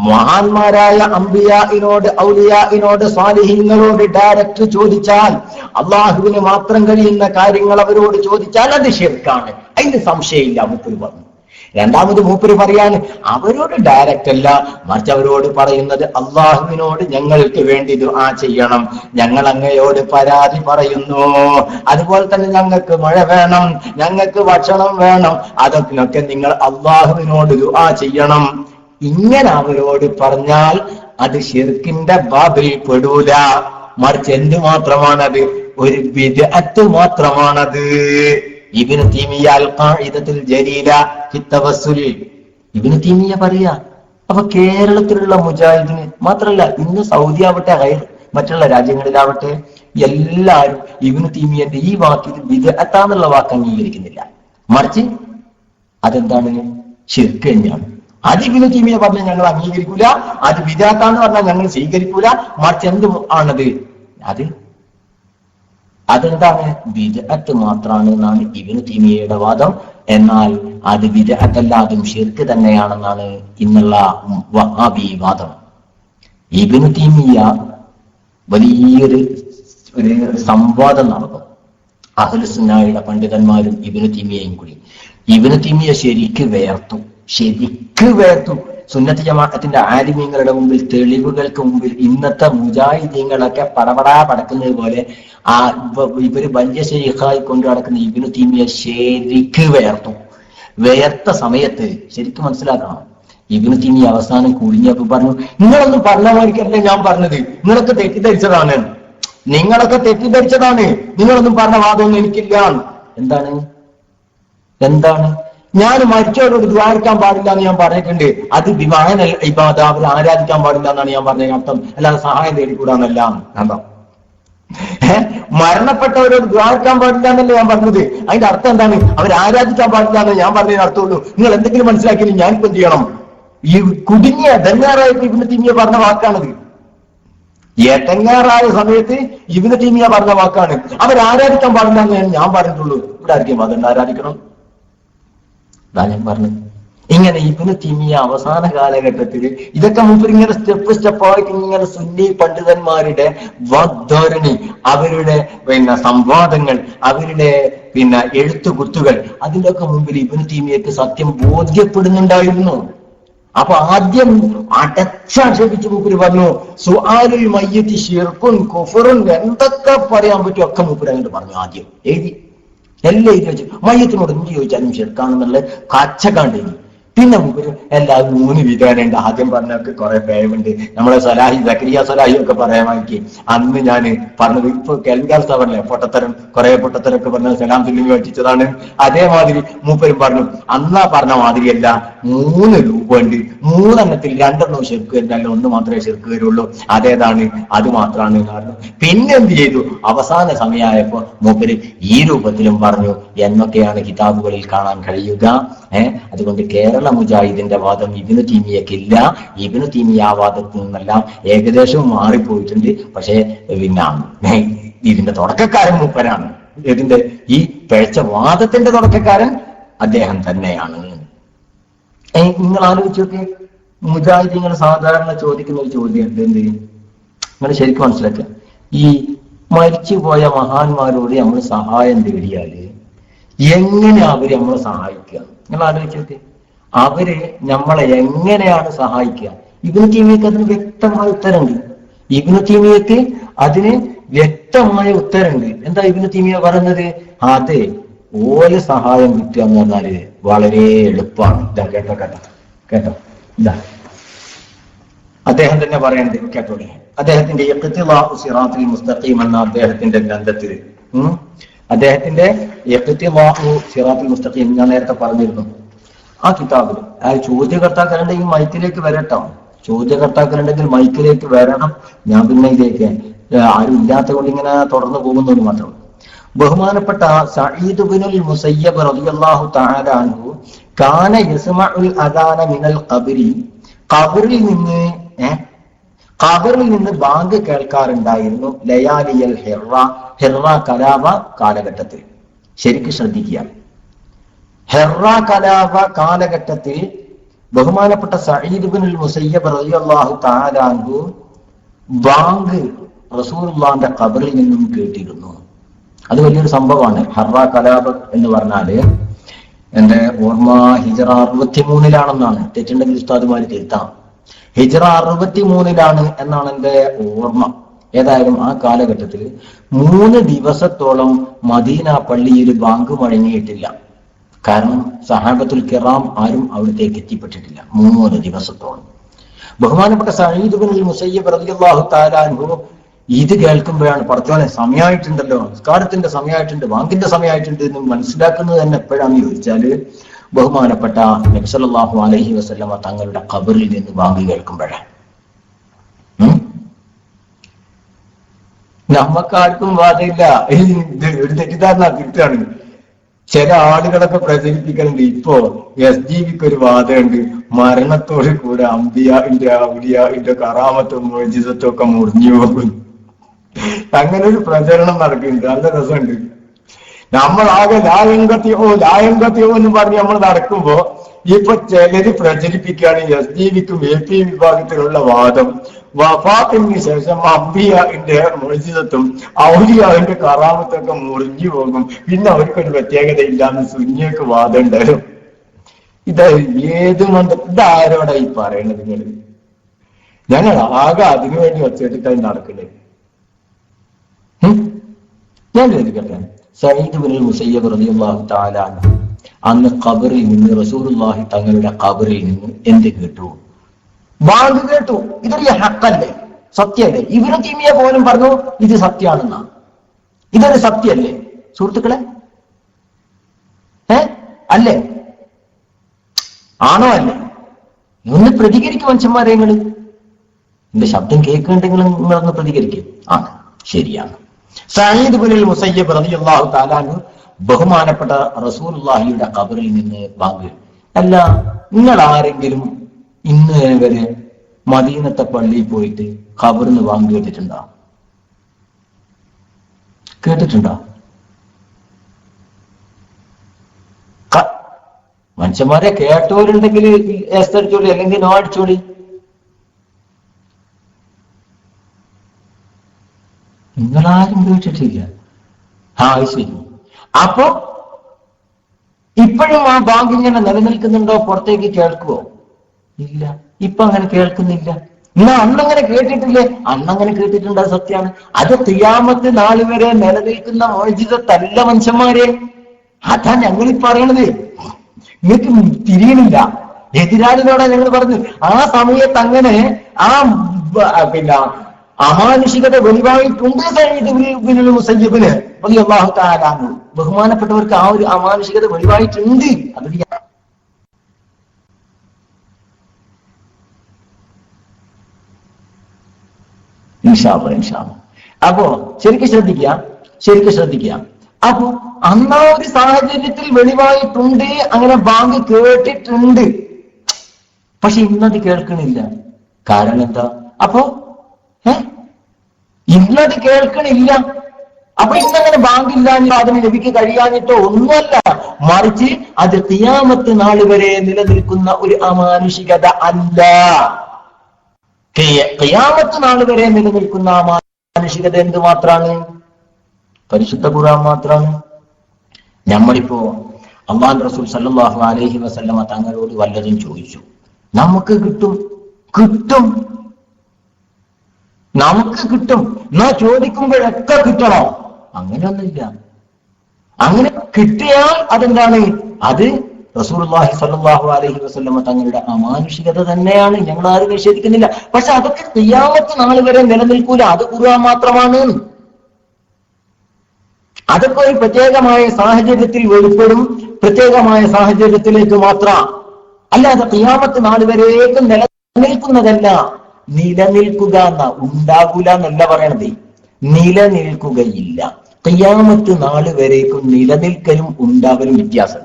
മഹാന്മാരായ അംബിയാഇനോട് ഔലിയാഇനോട് സ്വാലിഹീങ്ങളോട് ഡയറക്റ്റ് ചോദിച്ചാൽ, അള്ളാഹുവിന് മാത്രം കഴിയുന്ന കാര്യങ്ങൾ അവരോട് ചോദിച്ചാൽ അത് ശിർക്കാണ്, അതിന് സംശയമില്ല മൂപ്പര് പറഞ്ഞു. രണ്ടാമത് മൂപ്പര് പറയാണ് അവരോട് ഡയറക്റ്റ് അല്ല, മറിച്ച് അവരോട് പറയുന്നത് അള്ളാഹുവിനോട് ഞങ്ങൾക്ക് വേണ്ടി ദുആ ചെയ്യണം, ഞങ്ങൾ അങ്ങയോട് പരാതി പറയുന്നു, അതുപോലെ തന്നെ ഞങ്ങൾക്ക് മഴ വേണം, ഞങ്ങൾക്ക് ഭക്ഷണം വേണം, അതൊക്കെ നിങ്ങൾ അള്ളാഹുവിനോട് ദുആ ചെയ്യണം. ഇങ്ങനെ അവരോട് പറഞ്ഞാൽ അത് ശിർക്കിന്റെ ബാബിൽ പെടൂല, മറിച്ച് എന്ത് മാത്രമാണത്? ഒരു ബിദ്അത്ത് മാത്രമാണത്. ഇബ്നു തൈമിയ്യ അൽ ഖാഇദത്തുൽ ജലീല ഫി തവസ്സുൽ ഇബ്നു തൈമിയ്യ പറയാ. അപ്പൊ കേരളത്തിലുള്ള മുജാഹിദിന് മാത്രല്ല, ഇന്ന് സൗദി ആവട്ടെ മറ്റുള്ള രാജ്യങ്ങളിലാവട്ടെ എല്ലാവരും ഇബ്നു തൈമിയ്യന്റെ ഈ വാക്കിൽ ബിദ്അത്താന്നുള്ള വാക്ക് അംഗീകരിക്കുന്നില്ല, മറിച്ച് അതെന്താണ്? ശിർക്ക് തന്നെയാണ്. അത് ഇബ്നു തൈമിയ്യ പറഞ്ഞാൽ ഞങ്ങൾ അംഗീകരിക്കൂല, അത് ബിദ്അത്താന്ന് പറഞ്ഞാൽ ഞങ്ങൾ സ്വീകരിക്കൂല, മറിച്ച് എന്ത് ആണത്? അതെന്താണ്? ബിദ്അത്ത് മാത്രമാണ് എന്നാണ് ഇബ്നു തൈമിയ്യയുടെ വാദം. എന്നാൽ അത് ബിദ്അത്തല്ല, അതും ശിർക്ക് തന്നെയാണെന്നാണ് ഇന്നുള്ള വഹാബി വാദം. ഇബ്നു തൈമിയ്യ വലിയൊരു സംവാദം നടന്നു അഹ്ലുസുന്നയുടെ പണ്ഡിതന്മാരും ഇബ്നു തൈമിയ്യയും കൂടി. ഇബ്നു തൈമിയ്യ ശരിക്ക് വേർത്തു. സുന്നത്ത് ജമാഅത്തിന്റെ ആലിമീങ്ങളുടെ മുമ്പിൽ, തെളിവുകൾക്ക് മുമ്പിൽ ഇന്നത്തെ മുജാഹിദീങ്ങളൊക്കെ പടപടാ പടക്കുന്നത് പോലെ ഇവര് വലിയ ശൈഖായി കൊണ്ടു നടക്കുന്ന ഇബ്നു തൈമിയ്യ ശരിക്ക് വേർത്ത സമയത്ത് ശരിക്കും മനസ്സിലാക്കണം. ഇബ്നു തൈമിയ്യ അവസാനം കുഴിഞ്ഞപ്പോ പറഞ്ഞു, നിങ്ങളൊന്നും പറഞ്ഞ മാതിരിക്കല്ലേ ഞാൻ പറഞ്ഞത്, നിങ്ങളൊക്കെ തെറ്റിദ്ധരിച്ചതാണ്, നിങ്ങളൊന്നും പറഞ്ഞ വാദമൊന്നും എനിക്കില്ല. എന്താണ് ഞാൻ മരിച്ചവരോട് ദ്വാരിക്കാൻ പാടില്ല എന്ന് ഞാൻ പറഞ്ഞിട്ടുണ്ട്. അത് ബിമാനൽ ഇബാദ, അവർ ആരാധിക്കാൻ പാടില്ല എന്നാണ് ഞാൻ പറഞ്ഞ അർത്ഥം, അല്ലാതെ സഹായം തേടിക്കൂടാന്നല്ല. മരണപ്പെട്ടവരോട് ദ്വാരിക്കാൻ പാടില്ല എന്നല്ലേ ഞാൻ പറഞ്ഞത്. അതിന്റെ അർത്ഥം എന്താണ്? അവർ ആരാധിക്കാൻ പാടില്ല എന്ന് ഞാൻ പറഞ്ഞതിന് അർത്ഥമുള്ളൂ. നിങ്ങൾ എന്തെങ്കിലും മനസ്സിലാക്കി ഞാനിപ്പോ എന്ത് ചെയ്യണം? ഈ കുടുങ്ങിയ ദന്നാറായിട്ട് ഇബ്നു തൈമിയ്യ പറഞ്ഞ വാക്കാണത്. എട്ടങ്ങാറായ സമയത്ത് ഇബ്നു തൈമിയ്യ പറഞ്ഞ വാക്കാണ്. അവർ ആരാധിക്കാൻ പാടില്ല എന്ന് ഞാൻ പറഞ്ഞിട്ടുള്ളൂ. ഇവിടെ ആയിരിക്കും അതുകൊണ്ട് ആരാധിക്കണം? ഞാൻ പറഞ്ഞു ഇങ്ങനെ ഇബ്നു തൈമിയ്യ അവസാന കാലഘട്ടത്തിൽ ഇതൊക്കെ മൂപ്പർ ഇങ്ങനെ സ്റ്റെപ്പായിട്ട് ഇങ്ങനെ സുന്നി പണ്ഡിതന്മാരുടെ വാഗ്ധോരണി, അവരുടെ സംവാദങ്ങൾ, അവരുടെ എഴുത്തുകുത്തുകൾ, അതിലൊക്കെ മുമ്പിൽ ഇബ്നു തൈമിയ്യക്ക് സത്യം ബോധ്യപ്പെടുന്നുണ്ടായിരുന്നു. അപ്പൊ ആദ്യം അടച്ചാക്ഷേപിച്ച് മൂപ്പര് പറഞ്ഞു സുആലുൽ മയ്യിത്തി ശിർകുൻ കുഫറുൻ, എന്തൊക്കെ പറയാൻ പറ്റും ഒക്കെ മൂപ്പര് അങ്ങോട്ട് പറഞ്ഞു. ആദ്യം എഴുതി എല്ലാം എഴുതി വെച്ചു. മയ്യത്തിനോട് എന്ത് ചോദിച്ചാലും ശിർക്കാണെന്നുള്ള കച്ചക്കാണ്ട് എഴുതി. പിന്നെ മൂപ്പര് എല്ലാവരും 3 വിധാനുണ്ട്. ആദ്യം പറഞ്ഞൊക്കെ കുറെ പേരുണ്ട്. നമ്മളെ സലാഹി സക്കരിയ സലാഹി ഒക്കെ പറയാമാക്കി അന്ന് ഞാൻ പറഞ്ഞത്. ഇപ്പൊ കേൾക്കാർ പറഞ്ഞേ പൊട്ടത്തരം, കുറെ പൊട്ടത്തരമൊക്കെ പറഞ്ഞ സലാം തുല്യം വെട്ടിച്ചതാണ്. അതേമാതിരി മൂപ്പരും പറഞ്ഞു അന്നാ പറഞ്ഞ മാതിരിയല്ല, 3 രൂപ ഉണ്ട്, 3 എണ്ണത്തിൽ 2 ശിർക്ക് വരില്ല, 1 മാത്രമേ ശിർക്ക് വരുള്ളൂ. അതേതാണ്, അത് മാത്രമാണ് കാരണം. പിന്നെ എന്ത് ചെയ്തു, അവസാന സമയമായപ്പോ മൂപ്പര് ഈ രൂപത്തിലും പറഞ്ഞു എന്നൊക്കെയാണ് കിതാബുകളിൽ കാണാൻ കഴിയുക. അതുകൊണ്ട് കേരള മുജാഹിദിന്റെ വാദം ഇബ്നു തൈമിയ്യക്കില്ല. ഇബ്നു തൈമിയ്യ ആ വാദത്തിൽ നിന്നെല്ലാം ഏകദേശം മാറിപ്പോയിട്ടുണ്ട്. പക്ഷേ ഇതിന്റെ തുടക്കക്കാരൻ മൂപ്പരാണ്. ഇതിന്റെ ഈ പിഴച്ച വാദത്തിന്റെ തുടക്കക്കാരൻ അദ്ദേഹം തന്നെയാണ്. നിങ്ങൾ ആലോചിച്ച് നോക്കി, മുജാഹിദീങ്ങൾ സാധാരണ ചോദിക്കുന്ന ഒരു ചോദ്യം ഉണ്ട്. എന്ത് നിങ്ങൾ ശരിക്കും മനസ്സിലാക്കുക, ഈ മരിച്ചുപോയ മഹാന്മാരോട് നമ്മൾ സഹായം തേടിയാല് എങ്ങനെ അവര് നമ്മളെ സഹായിക്കുക? നിങ്ങൾ ആലോചിച്ചോക്കെ, അവര് നമ്മളെ എങ്ങനെയാണ് സഹായിക്കുക? ഇബ്നു തൈമിയ്യക്ക് അതിന് വ്യക്തമായ ഉത്തരമുണ്ട്. ഇബ്നു തൈമിയ്യക്ക് അതിന് വ്യക്തമായ ഉത്തരമുണ്ട്. എന്താ ഇബ്നു തൈമിയ്യ പറയുന്നത്? അതെ, ഓലെ സഹായം കിട്ടുക എന്ന് പറഞ്ഞാല് വളരെ എളുപ്പമാണ്. ഇതാ കേട്ടോ കേട്ടോ കേട്ടോ, ഇതാ അദ്ദേഹം തന്നെ പറയണത് കേട്ടോളെ. അദ്ദേഹത്തിന്റെ ഇഖ്തിലാഉ സിറാത്തുൽ മുസ്തഖീം എന്ന അദ്ദേഹത്തിന്റെ ഗ്രന്ഥത്തിൽ, അദ്ദേഹത്തിന്റെ ഇഖ്തിലാഉ സിറാത്തുൽ മുസ്തഖീം ഞാൻ നേരത്തെ പറഞ്ഞിരുന്നു. ആ കിതാബിൽ ചോദ്യകർത്താക്കളുണ്ടെങ്കിൽ മൈക്കിലേക്ക് വരട്ടോ, ചോദ്യകർത്താക്കളുണ്ടെങ്കിൽ മൈക്കിലേക്ക് വരണം. ഞാൻ പിന്നെ ഇതിലേക്ക് ആരും ഇല്ലാത്ത കൊണ്ട് ഇങ്ങനെ തുടർന്ന് പോകുന്നതിന് മാത്രം. ബഹുമാനപ്പെട്ട സഈദ് ഇബ്നുൽ മുസയ്യബ് റളിയല്ലാഹു തആല അൻഹു കാന യസ്മഉൽ അദാന മിനൽ ഖബ്രി, ഖബറിൽ നിന്ന് ബാങ്ക് കേൾക്കാറുണ്ടായിരുന്നു. ലയാലിയൽ ഹിറ കലാപ കാലഘട്ടത്തിൽ. ശരിക്കും ശ്രദ്ധിക്കുക, ഹിറ കലാപ കാലഘട്ടത്തിൽ ബഹുമാനപ്പെട്ട സഈദ് ഇബ്നുൽ മുസയ്യബ് റളിയല്ലാഹു തആല അൻഹു ബാങ്ക് റസൂലുള്ളാഹിന്റെ ഖബറിൽ നിന്നും കേട്ടിരുന്നു. അത് വലിയൊരു സംഭവമാണ്. ഹിറ കലാപ എന്ന് പറഞ്ഞാല് എന്റെ ഓർമ്മ ഹിജറ 63 തെറ്റുണ്ടെങ്കിൽ ഉസ്താദുമാര് തിരുത്താം. ഹിജറ 63 എന്നാണ് എന്റെ ഓർമ്മ. ഏതായാലും ആ കാലഘട്ടത്തിൽ 3 ദിവസത്തോളം മദീന പള്ളിയിൽ ബാങ്ക് മുഴങ്ങിയിട്ടില്ല. കാരണം സഹാബത്തുൽ കിറാം ആരും അവിടത്തേക്ക് എത്തിപ്പെട്ടിട്ടില്ല 3 ദിവസത്തോളം. ബഹുമാനപ്പെട്ട സഈദ് ഇബ്നുൽ മുസയ്യിബ് റളിയല്ലാഹു തആല അൻഹു ഇത് കേൾക്കുമ്പോഴാണ് പടച്ചോനെ സമയമായിട്ടുണ്ടല്ലോ, നിസ്കാരത്തിന്റെ സമയമായിട്ടുണ്ട്, ബാങ്കിന്റെ സമയമായിട്ടുണ്ട് എന്ന് മനസ്സിലാക്കുന്നത് തന്നെ എപ്പോഴാണെന്ന് ചോദിച്ചാല് ബഹുമാനപ്പെട്ട നബി സല്ലല്ലാഹു അലൈഹി വസല്ലമ തങ്ങളുടെ ഖബറിൽ നിന്ന് ബാങ്ക് കേൾക്കുമ്പോഴാണ്. നമ്മക്കാർക്കും വാദമില്ല, ഒരു തെറ്റിദ്ധാരണ തിരിച്ചാണ്. ചില ആളുകളൊക്കെ പ്രചരിപ്പിക്കുന്നുണ്ട്. ഇപ്പോ SGBക്ക് ഒരു വാദമുണ്ട്, മരണത്തോട് കൂടെ അംബിയാഇന്റെ ഔലിയാഇന്റെ കറാമത്തും മുഅ്ജിസത്തും ഒക്കെ മുറിഞ്ഞു പോകും. അങ്ങനെ ഒരു പ്രചരണം നടക്കുന്നുണ്ട്. നല്ല രസമുണ്ട്. നമ്മളാകെ ലായങ്കത്തിയോ എന്ന് പറഞ്ഞ് നമ്മൾ നടക്കുമ്പോ ഇപ്പൊ ചിലര് പ്രചരിപ്പിക്കുകയാണ് SGBക്കും AP വിഭാഗത്തിലുള്ള വാദം വഫാത്തിന് ശേഷം അംബിയാഇന്റെ മുഅ്ജിസത്തും ഔലിയാഇന്റെ കറാമത്തൊക്കെ മുറിഞ്ഞു പോകും, പിന്നെ അവർക്കൊരു പ്രത്യേകത ഇല്ലാന്ന് സുന്നിയൊക്കെ വാദം ഉണ്ടായിരുന്നു. ഏത് ഇതാരോടാ ഈ പറയണത്? ഞങ്ങൾ ആകെ അതിനുവേണ്ടി ഒച്ചെടുക്കാൻ നടക്കണേ. ഞാൻ ചോദിക്കട്ടെ, സഈദ് ഇബ്നുൽ മുസയ്യിബ് റളിയല്ലാഹു തആല അൻഹു അന്ന് ഖബറിൽ നിന്ന്, റസൂലുള്ളാഹി തങ്ങളുടെ ഖബറിൽ നിന്ന് എന്ത് കേട്ടു? ബാങ്ക് കേട്ടു. ഇതൊരു ഹക്കല്ലേ, സത്യമല്ലേ? ഇബ്നു തൈമിയ്യ പോലും പറഞ്ഞു ഇത് സത്യമാണെന്നാ. ഇതൊരു സത്യമല്ലേ സുഹൃത്തുക്കളെ? അല്ലേ? ആണോ അല്ലേ? ഒന്ന് പ്രതികരിക്കും മനുഷ്യന്മാരെ. നിങ്ങൾ എന്റെ ശബ്ദം കേൾക്കുന്നുണ്ടെങ്കിൽ നിങ്ങളൊന്ന് പ്രതികരിക്കും. ആണ്, ശരിയാണ്. സഈദ് ഇബ്നുൽ മുസയ്യിബ് റളിയല്ലാഹു തആല അൻഹു ബഹുമാനപ്പെട്ട റസൂലുള്ളാഹിയുടെ ഖബറിൽ നിന്ന് ബാങ്ക്. അല്ല, നിങ്ങൾ ആരെങ്കിലും ഇന്ന് വരെ മദീനത്തെ പള്ളിയിൽ പോയിട്ട് ഖബറിന് ബാങ്ക് കേട്ടിട്ടുണ്ടോ? കേട്ടിട്ടുണ്ടോ? മനുഷ്യന്മാരെ കേട്ടവരുണ്ടെങ്കിൽ എസ് അടിച്ചോളി, അല്ലെങ്കിൽ നോ അടിച്ചോളി. നിങ്ങളാരും കേട്ടിട്ടില്ല. ശരി. അപ്പൊ ഇപ്പോഴും ആ ബാങ്ക് ഇങ്ങനെ നിലനിൽക്കുന്നുണ്ടോ? പുറത്തേക്ക് കേൾക്കുവോ? ഇല്ല. ഇപ്പൊ അങ്ങനെ കേൾക്കുന്നില്ല. എന്നാ അന്നങ്ങനെ കേട്ടിട്ടില്ലേ? അന്നങ്ങനെ കേട്ടിട്ടുണ്ട്, അത് സത്യമാണ്. അത് ഖിയാമത്ത് നാൾ വരെ നിലനിൽക്കുന്ന മോചിതത്തല്ല മനുഷ്യന്മാരെ. അതാ ഞങ്ങളീ പറയണത്. നിങ്ങൾക്ക് തിരിയണില്ല. എതിരാളിനോടാ ഞങ്ങൾ പറഞ്ഞു. ആ സമയത്ത് അങ്ങനെ ആ പിന്നെ അമാനുഷികത വെളിവായിട്ടുണ്ട്. സയ്യിദ് മുസയ്യിബിന് റളിയല്ലാഹു തആല അൻഹു, ബഹുമാനപ്പെട്ടവർക്ക് ആ ഒരു അമാനുഷികത വെളിവായിട്ടുണ്ട്. അത് ഇൻഷാ അല്ലാഹ്. അപ്പോ ശരിക്കും ശ്രദ്ധിക്കുക. അപ്പോ അന്നാ ഒരു സാഹചര്യത്തിൽ വെളിവായിട്ടുണ്ട്, അങ്ങനെ ബാങ്ക് കേട്ടിട്ടുണ്ട്. പക്ഷെ ഇന്നത് കേൾക്കണില്ല. കാരണം എന്താ? അപ്പോ ഇന്നത് കേൾക്കണില്ല. അപ്പൊ ഇന്നങ്ങനെ ബാങ്കില്ലാഞ്ഞോ അതിന് ലഭിക്ക് കഴിയാഞ്ഞിട്ടോ ഒന്നുമല്ല, മറിച്ച് അത് ഖിയാമത്ത് നാൾ വരെ നിലനിൽക്കുന്ന ഒരു അമാനുഷികത അല്ല. ഖിയാമത്ത് നാൾ വരെ നിലനിൽക്കുന്ന അമാനുഷികത എന്ത് മാത്രാണ്? പരിശുദ്ധ ഖുർആൻ മാത്രാണ്. നമ്മളിപ്പോ അല്ലാഹു റസൂൽ സല്ലല്ലാഹു അലൈഹി വസല്ലമ തങ്ങളോട് വല്ലതും ചോദിച്ചു, നമുക്ക് കിട്ടും. നമുക്ക് കിട്ടും. എന്നാ ചോദിക്കുമ്പോഴൊക്കെ കിട്ടണോ? അങ്ങനെയൊന്നുമില്ല. അങ്ങനെ കിട്ടിയാൽ അതെന്താണ്? അത് റസൂലുള്ളാഹി സ്വല്ലല്ലാഹു അലൈഹി വസല്ലമ തങ്ങളുടെ അമാനുഷികത തന്നെയാണ്. ഞങ്ങൾ ആരും നിഷേധിക്കുന്നില്ല. പക്ഷെ അതൊക്കെ ഖിയാമത്ത് നാൾ വരെ നിലനിൽക്കൂല. അത് ഖുർആൻ മാത്രമാണ്. അതൊക്കെ ഒരു പ്രത്യേകമായ സാഹചര്യത്തിൽ വെളിപ്പെടും, പ്രത്യേകമായ സാഹചര്യത്തിലേക്ക് മാത്രം. അല്ലാതെ ഖിയാമത്ത് നാൾ വരേക്കും നിലനിൽക്കുന്നതല്ല. നിലനിൽക്കുക എന്ന, ഉണ്ടാകൂല എന്നല്ല പറയണത്, നിലനിൽക്കുകയില്ല. ഖിയാമത്ത് നാൾ വരേക്കും നിലനിൽക്കലും ഉണ്ടാവലും വ്യത്യാസം.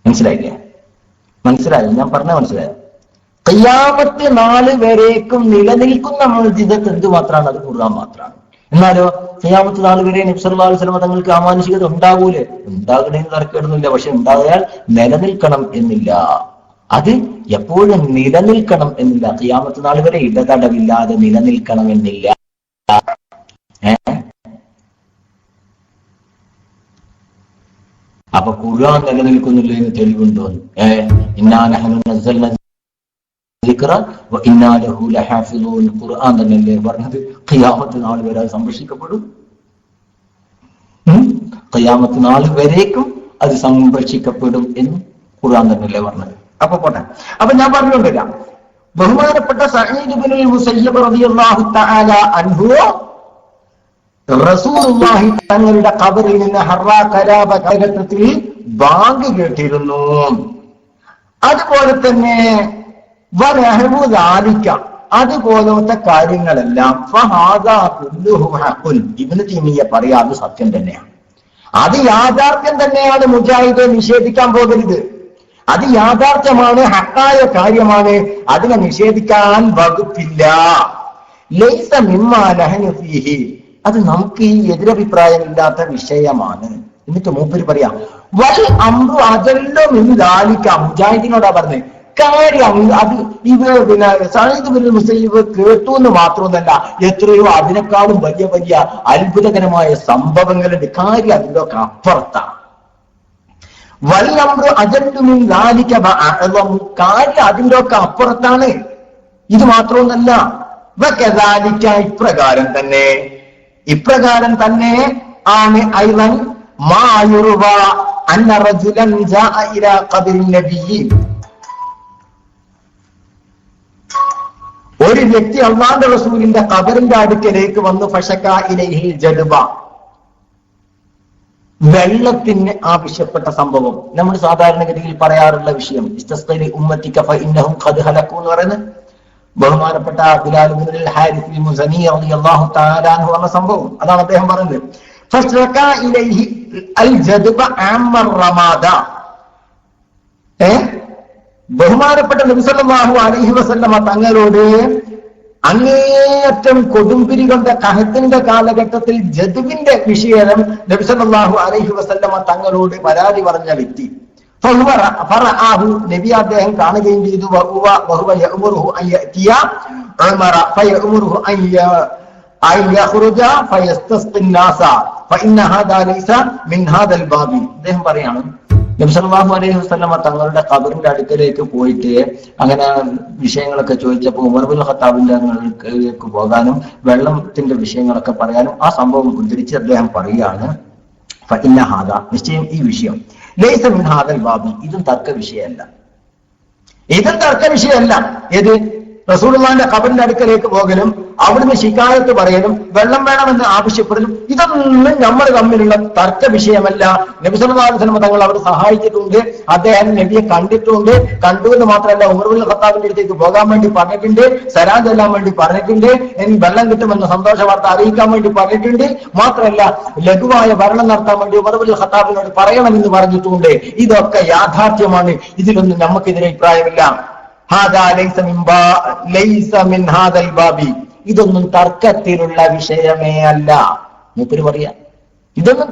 മനസ്സിലായില്ലേ? ഞാൻ പറഞ്ഞ മനസ്സിലായോ? ഖിയാമത്ത് നാൾ വരേക്കും നിലനിൽക്കുന്ന മുഅ്ജിസത്ത് എന്ത് മാത്രമാണ്? അത് ഖുർആൻ മാത്രമാണ്. എന്നാലോ ഖിയാമത്ത് നാൾ വരെ നബി സല്ലല്ലാഹു അലൈഹി വസല്ലം തങ്ങൾക്ക് അമാനുഷികത ഉണ്ടാകൂലേ? ഉണ്ടാകണേന്ന് തർക്കമിടുന്നില്ല. പക്ഷെ ഉണ്ടായാൽ നിലനിൽക്കണം എന്നില്ല. അത് എപ്പോഴും നിലനിൽക്കണം എന്നില്ല. ഖിയാമത്ത് നാൾ വരെ ഇടതടവില്ലാതെ നിലനിൽക്കണം എന്നില്ല. അപ്പൊ ഖുർആൻ നിലനിൽക്കുന്നില്ല എന്ന് തെളിവുണ്ടോ? ഇന്നാ നഹ്നു നസ്സൽനാ ദിക്റ വ ഇന്നാ ലഹു ലഹാഫിളൂൻ. ഖുർആൻ തന്നെയല്ലേ പറഞ്ഞത് ഖിയാമത്ത് നാൾ വരെ സംരക്ഷിക്കപ്പെടും. ഖിയാമത്ത് നാൾ വരേക്കും അത് സംരക്ഷിക്കപ്പെടും എന്ന് ഖുർആൻ തന്നെയല്ലേ പറഞ്ഞത്. അപ്പൊ പോട്ടെ. അപ്പൊ ഞാൻ പറഞ്ഞുകൊണ്ടില്ല, ബഹുമാനപ്പെട്ട സഈദ് ഇബ്നുൽ മുസയ്യിബ് റളിയല്ലാഹു തആല അൻഹു റസൂലുള്ളാഹി തങ്ങളുടെ ഖബറിൽ നിന്ന് ഹറാ കരാബ കാലഘട്ടത്തിൽ ബാങ്ക് കേട്ടിരുന്നു. അതുപോലെ തന്നെ വനഹ്വു ദാലിക, അതുപോലത്തെ കാര്യങ്ങളെല്ലാം ഫഹാദാ കുല്ലുഹു ഹഖുൻ. ഇബ്നു തൈമിയ്യ പറയാ അത് സത്യം തന്നെയാണ്, അത് യാഥാർത്ഥ്യം തന്നെയാണ്. മുജാഹിദെ നിഷേധിക്കാൻ പോകരുത്. അത് യാഥാർത്ഥ്യമാണ്, ഹക്കായ കാര്യമാണ്. അതിനെ നിഷേധിക്കാൻ വകുപ്പില്ല. ലൈസ മിമ്മാ നഹ്നു ഫീഹി, അത് നമുക്ക് ഈ എതിരഭിപ്രായമില്ലാത്ത വിഷയമാണ്. എന്നിട്ട് മൂപ്പര് പറയാം വൽ അംറു അജല്ലു മിൻ ദാലിക. മുജാഹിദിനോടാ പറഞ്ഞത് കാര്യം. അത് ഇത് പിന്നെ സഈദ് ഇബ്നുൽ മുസയ്യിബ് കേട്ടു എന്ന് മാത്രമൊന്നല്ല, എത്രയോ അതിനേക്കാളും വലിയ വലിയ അത്ഭുതകരമായ സംഭവങ്ങളുണ്ട്. കാര്യം അതിന്റെ ഒക്കെ അപ്പുറത്താണ്. വൽ അംറു അജല്ലു മിൻ ദാലിക വഅഅ്ളമു, കാര്യം അതിന്റെ ഒക്കെ അപ്പുറത്താണ്. ഇത് മാത്രമൊന്നല്ല, വകദാലിക, ഇപ്രകാരം തന്നെ ആണ് ഐളൻ മാ യുർവ അന്ന റജുലൻ ജാഅ ഇലാ ഖബ്രിൻ നബിയ്യി. ഒരു വ്യക്തി അല്ലാഹുവിന്റെ റസൂലിന്റെ ഖബറിന്റെ അടുക്കലേക്ക് വന്നു. ഫശക ഇലൈഹിൽ ജദ്ബ, വെള്ളത്തിന് ആവശ്യപ്പെട്ട സംഭവം. നമ്മൾ സാധാരണഗതിയിൽ പറയാറുള്ള വിഷയം ഇസ്തസ്ഖി ഉമ്മത്തിക ഫഇന്നഹും ഖദ് ഹലകൂ എന്ന് പറയുന്നത് ബഹുമാനപ്പെട്ട ബിലാൽ ഇബ്നുൽ ഹാരിസ് അൽ മുസനി റളിയല്ലാഹു തആല അൻഹു എന്ന സംഭവം. അതാണ് അദ്ദേഹം പറഞ്ഞത്. ഫശക ഇലൈഹി അൽ ജദ്ബ അമ്മർ റമാദ. ബഹുമാനപ്പെട്ട നബി സല്ലല്ലാഹു അലൈഹി വസല്ലമ തങ്ങളോട് അങ്ങേയറ്റം കൊടുമ്പിരി കൊണ്ട കഹത്തിന്റെ കാലഘട്ടത്തിൽ ജദ്ബിന്റെ വിഷയം നബി സല്ലല്ലാഹു അലൈഹി വസല്ലമ തങ്ങളോട് പരാതി പറഞ്ഞ വ്യക്തി നബി അദ്ദേഹം കാണുകയും ചെയ്തു. അദ്ദേഹം പറയാണ്, നബി സല്ലല്ലാഹു അലൈഹി വസല്ലമ തങ്ങളുടെ ഖബറിന്റെ അടുക്കലേക്ക് പോയിട്ട് അങ്ങനെ വിഷയങ്ങളൊക്കെ ചോദിച്ചപ്പോൾ ഉമർ ഇബ്നുൽ ഖത്താബിന്റെ അടുക്കലേക്ക് പോകാനും വെള്ളത്തിന്റെ വിഷയങ്ങളൊക്കെ പറയാനും ആ സംഭവം ഉദ്ധരിച്ച് അദ്ദേഹം പറയുകയാണ്, ഫഇന്ന ഹാദ, നിശ്ചയം ഈ വിഷയം, ലൈസ മിൻ ഹാദൽ ബാബി, ഇതും തർക്ക വിഷയമല്ല, ഇതും തർക്ക വിഷയമല്ല. ഏത് റസൂലുള്ളാഹിന്റെ ഖബറിന്റെ അടുക്കലേക്ക് പോകലും അവിടുന്ന് ശിക്കായത്ത് പറയലും വെള്ളം വേണമെന്ന് ആവശ്യപ്പെടലും ഇതൊന്നും നമ്മൾ തമ്മിലുള്ള തർക്ക വിഷയമല്ല. നബി സല്ലല്ലാഹു അലൈഹി വസല്ലം തങ്ങൾ അവിടെ സഹായിച്ചിട്ടുണ്ട്, അദ്ദേഹം നബിയെ കണ്ടിട്ടുണ്ട്. കണ്ടു എന്ന് മാത്രമല്ല, ഉമർ ഇബ്നുൽ ഖത്താബിന്റെ അടുത്തേക്ക് പോകാൻ വേണ്ടി പറഞ്ഞിട്ടുണ്ട്, സലാം ചൊല്ലാൻ വേണ്ടി പറഞ്ഞിട്ടുണ്ട്, ഇനി വെള്ളം കിട്ടുമെന്ന സന്തോഷ വാർത്ത അറിയിക്കാൻ വേണ്ടി പറഞ്ഞിട്ടുണ്ട്. മാത്രമല്ല ലഘുവായ ഭരണം നടത്താൻ വേണ്ടി ഉമർ ഇബ്നുൽ ഖത്താബിനോട് പറയണമെന്ന് പറഞ്ഞിട്ടുണ്ട്. ഇതൊക്കെ യാഥാർത്ഥ്യമാണ്, ഇതിലൊന്നും നമുക്കെതിരെ അഭിപ്രായമില്ല. ഇതൊന്നും തർക്കത്തിലുള്ള വിഷയമേ അല്ല. മൂപ്പര് പറയാ ഇതൊന്നും.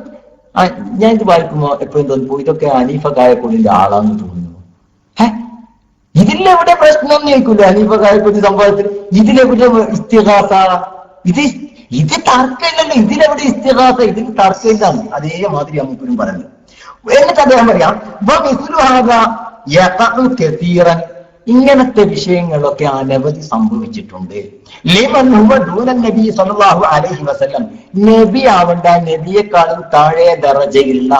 ഞാൻ ഇത് വായിക്കുമ്പോ എപ്പോഴും തോന്നിപ്പോ ഇതൊക്കെ ഹനീഫ കായക്കൊടിന്റെ ആളാന്ന് തോന്നുന്നു. ഇതിലെവിടെ പ്രശ്നം ചോദിക്കൂല ഹനീഫ കായക്കൊടി സംഭവത്തിൽ? ഇതിലെവിടെ ഇസ്തിഗാസ? ഇത് തർക്കമില്ലല്ലോ, ഇതിലെവിടെ ഇസ്തിഗാസ? ഇതിന് തർക്കമില്ലാണ്. അതേമാതിരി മൂപ്പരും പറയുന്നത്. എന്നിട്ട് അദ്ദേഹം പറയാം, ഇങ്ങനത്തെ വിഷയങ്ങളൊക്കെ അനവധി സംഭവിച്ചിട്ടുണ്ട്. ലിമൻ ഹുവ ദൂന നബി സല്ലല്ലാഹു അലൈഹി വസല്ലം, നബി ആവണ്ട, നബിയെക്കാളും താഴെ ദറജയുള്ള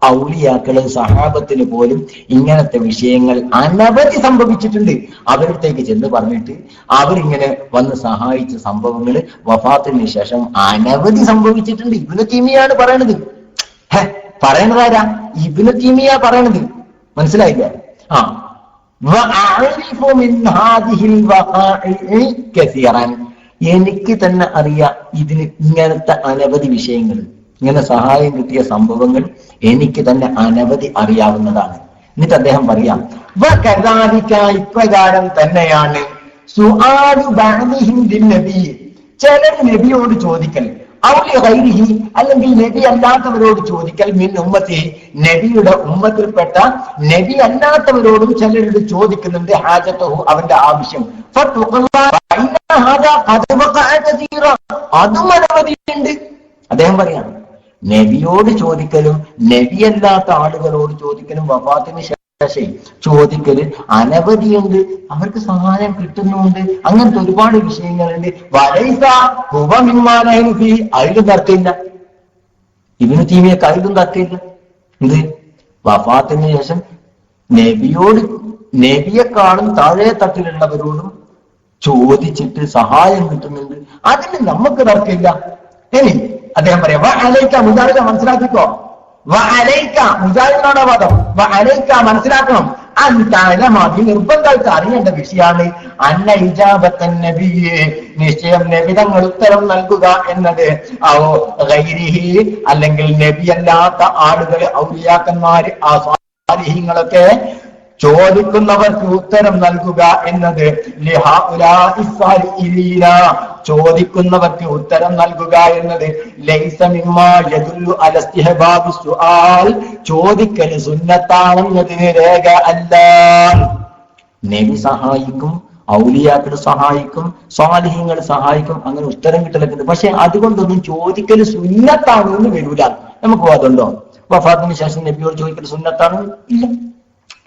ഔലിയാക്കള് സഹാബത്തിന് പോലും ഇങ്ങനത്തെ വിഷയങ്ങൾ അനവധി സംഭവിച്ചിട്ടുണ്ട്. അവരുടെ ചെന്ന് പറഞ്ഞിട്ട് അവരിങ്ങനെ വന്ന് സഹായിച്ച സംഭവങ്ങൾ വഫാത്തിന് ശേഷം അനവധി സംഭവിച്ചിട്ടുണ്ട്. ഇബ്നു തൈമിയാണ് പറയണത്. പറയണതാരാ? ഇബ്നു തൈമിയ പറയണത്. മനസ്സിലായില്ല? എനിക്ക് തന്നെ അറിയാം ഇതിന് ഇങ്ങനത്തെ അനവധി വിഷയങ്ങൾ, ഇങ്ങനെ സഹായം കിട്ടിയ സംഭവങ്ങൾ എനിക്ക് തന്നെ അനവധി അറിയാവുന്നതാണ്. എന്നിട്ട് അദ്ദേഹം പറയാം, ഇപ്രകാരം തന്നെയാണ് ചിലർ നബിയോട് ചോദിക്കൽ, അല്ലെങ്കിൽ നബി അല്ലാത്തവരോട് ചോദിക്കൽ, മിൻ ഉമ്മത്തി, നബിയുടെ ഉമ്മത്തിൽപ്പെട്ട നബി അല്ലാത്തവരോടും ചിലരോട് ചോദിക്കുന്നുണ്ട്, ഹാജത്തഹു, അവന്റെ ആവശ്യം. അതും അനവധിയുണ്ട്. അദ്ദേഹം പറയാണ്, നബിയോട് ചോദിക്കലും നബിയല്ലാത്ത ആളുകളോട് ചോദിക്കലും വഫാത്തിന് ശേഷം ചോദിക്കല് അനവധിയുണ്ട്. അവർക്ക് സഹായം കിട്ടുന്നുണ്ട്. അങ്ങനത്തെ ഒരുപാട് വിഷയങ്ങളുണ്ട്. അതിലും തർക്കമില്ല. ഇബ്നു തൈമിയക്ക് അതിലും തർക്കമില്ല. എന്ത്? വഫാത്തിന് ശേഷം നബിയെക്കാളും താഴെ തട്ടിലുള്ളവരോടും ചോദിച്ചിട്ട് സഹായം കിട്ടുന്നുണ്ട്. അതിന് നമുക്ക് തർക്കമില്ല. ഇനി അദ്ദേഹം പറയാം, മുജാഹിദ മനസ്സിലാക്കിക്കോ, മുജാഹിദിനോടാ വാദം. മനസ്സിലാക്കണം, നിർബന്ധമായിട്ട് അറിയേണ്ട വിഷയമാണ് അന്ന ഇജാബത്തൻ നബിയെ, നിശ്ചയം നബിതങ്ങൾ ഉത്തരം നൽകുക എന്നത്, അല്ലെങ്കിൽ നബിയല്ലാത്ത ആളുകൾ, ഔലിയാക്കന്മാര്, ആ സ്വാലിഹീങ്ങളൊക്കെ ചോദിക്കുന്നവർക്ക് ഉത്തരം നൽകുക എന്നത്, ചോദിക്കുന്നവർക്ക് ഉത്തരം നൽകുക എന്നത് ചോദിക്കൽ സുന്നത്താണെന്നതിന് രേഖ അല്ല. നബി സഹായിക്കും, ഔലിയാക്കൾ സഹായിക്കും, സ്വാലിഹീങ്ങൾ സഹായിക്കും, അങ്ങനെ ഉത്തരം കിട്ടലൊക്കെ. പക്ഷെ അതുകൊണ്ടൊന്നും ചോദിക്കൽ സുന്നത്താണെന്ന് വരൂല. നമുക്ക് വാദമുണ്ടോ? വഫാത്തിന് ശേഷം നബിയോട് ചോദിക്കൽ സുന്നത്താണ്? ഇല്ല.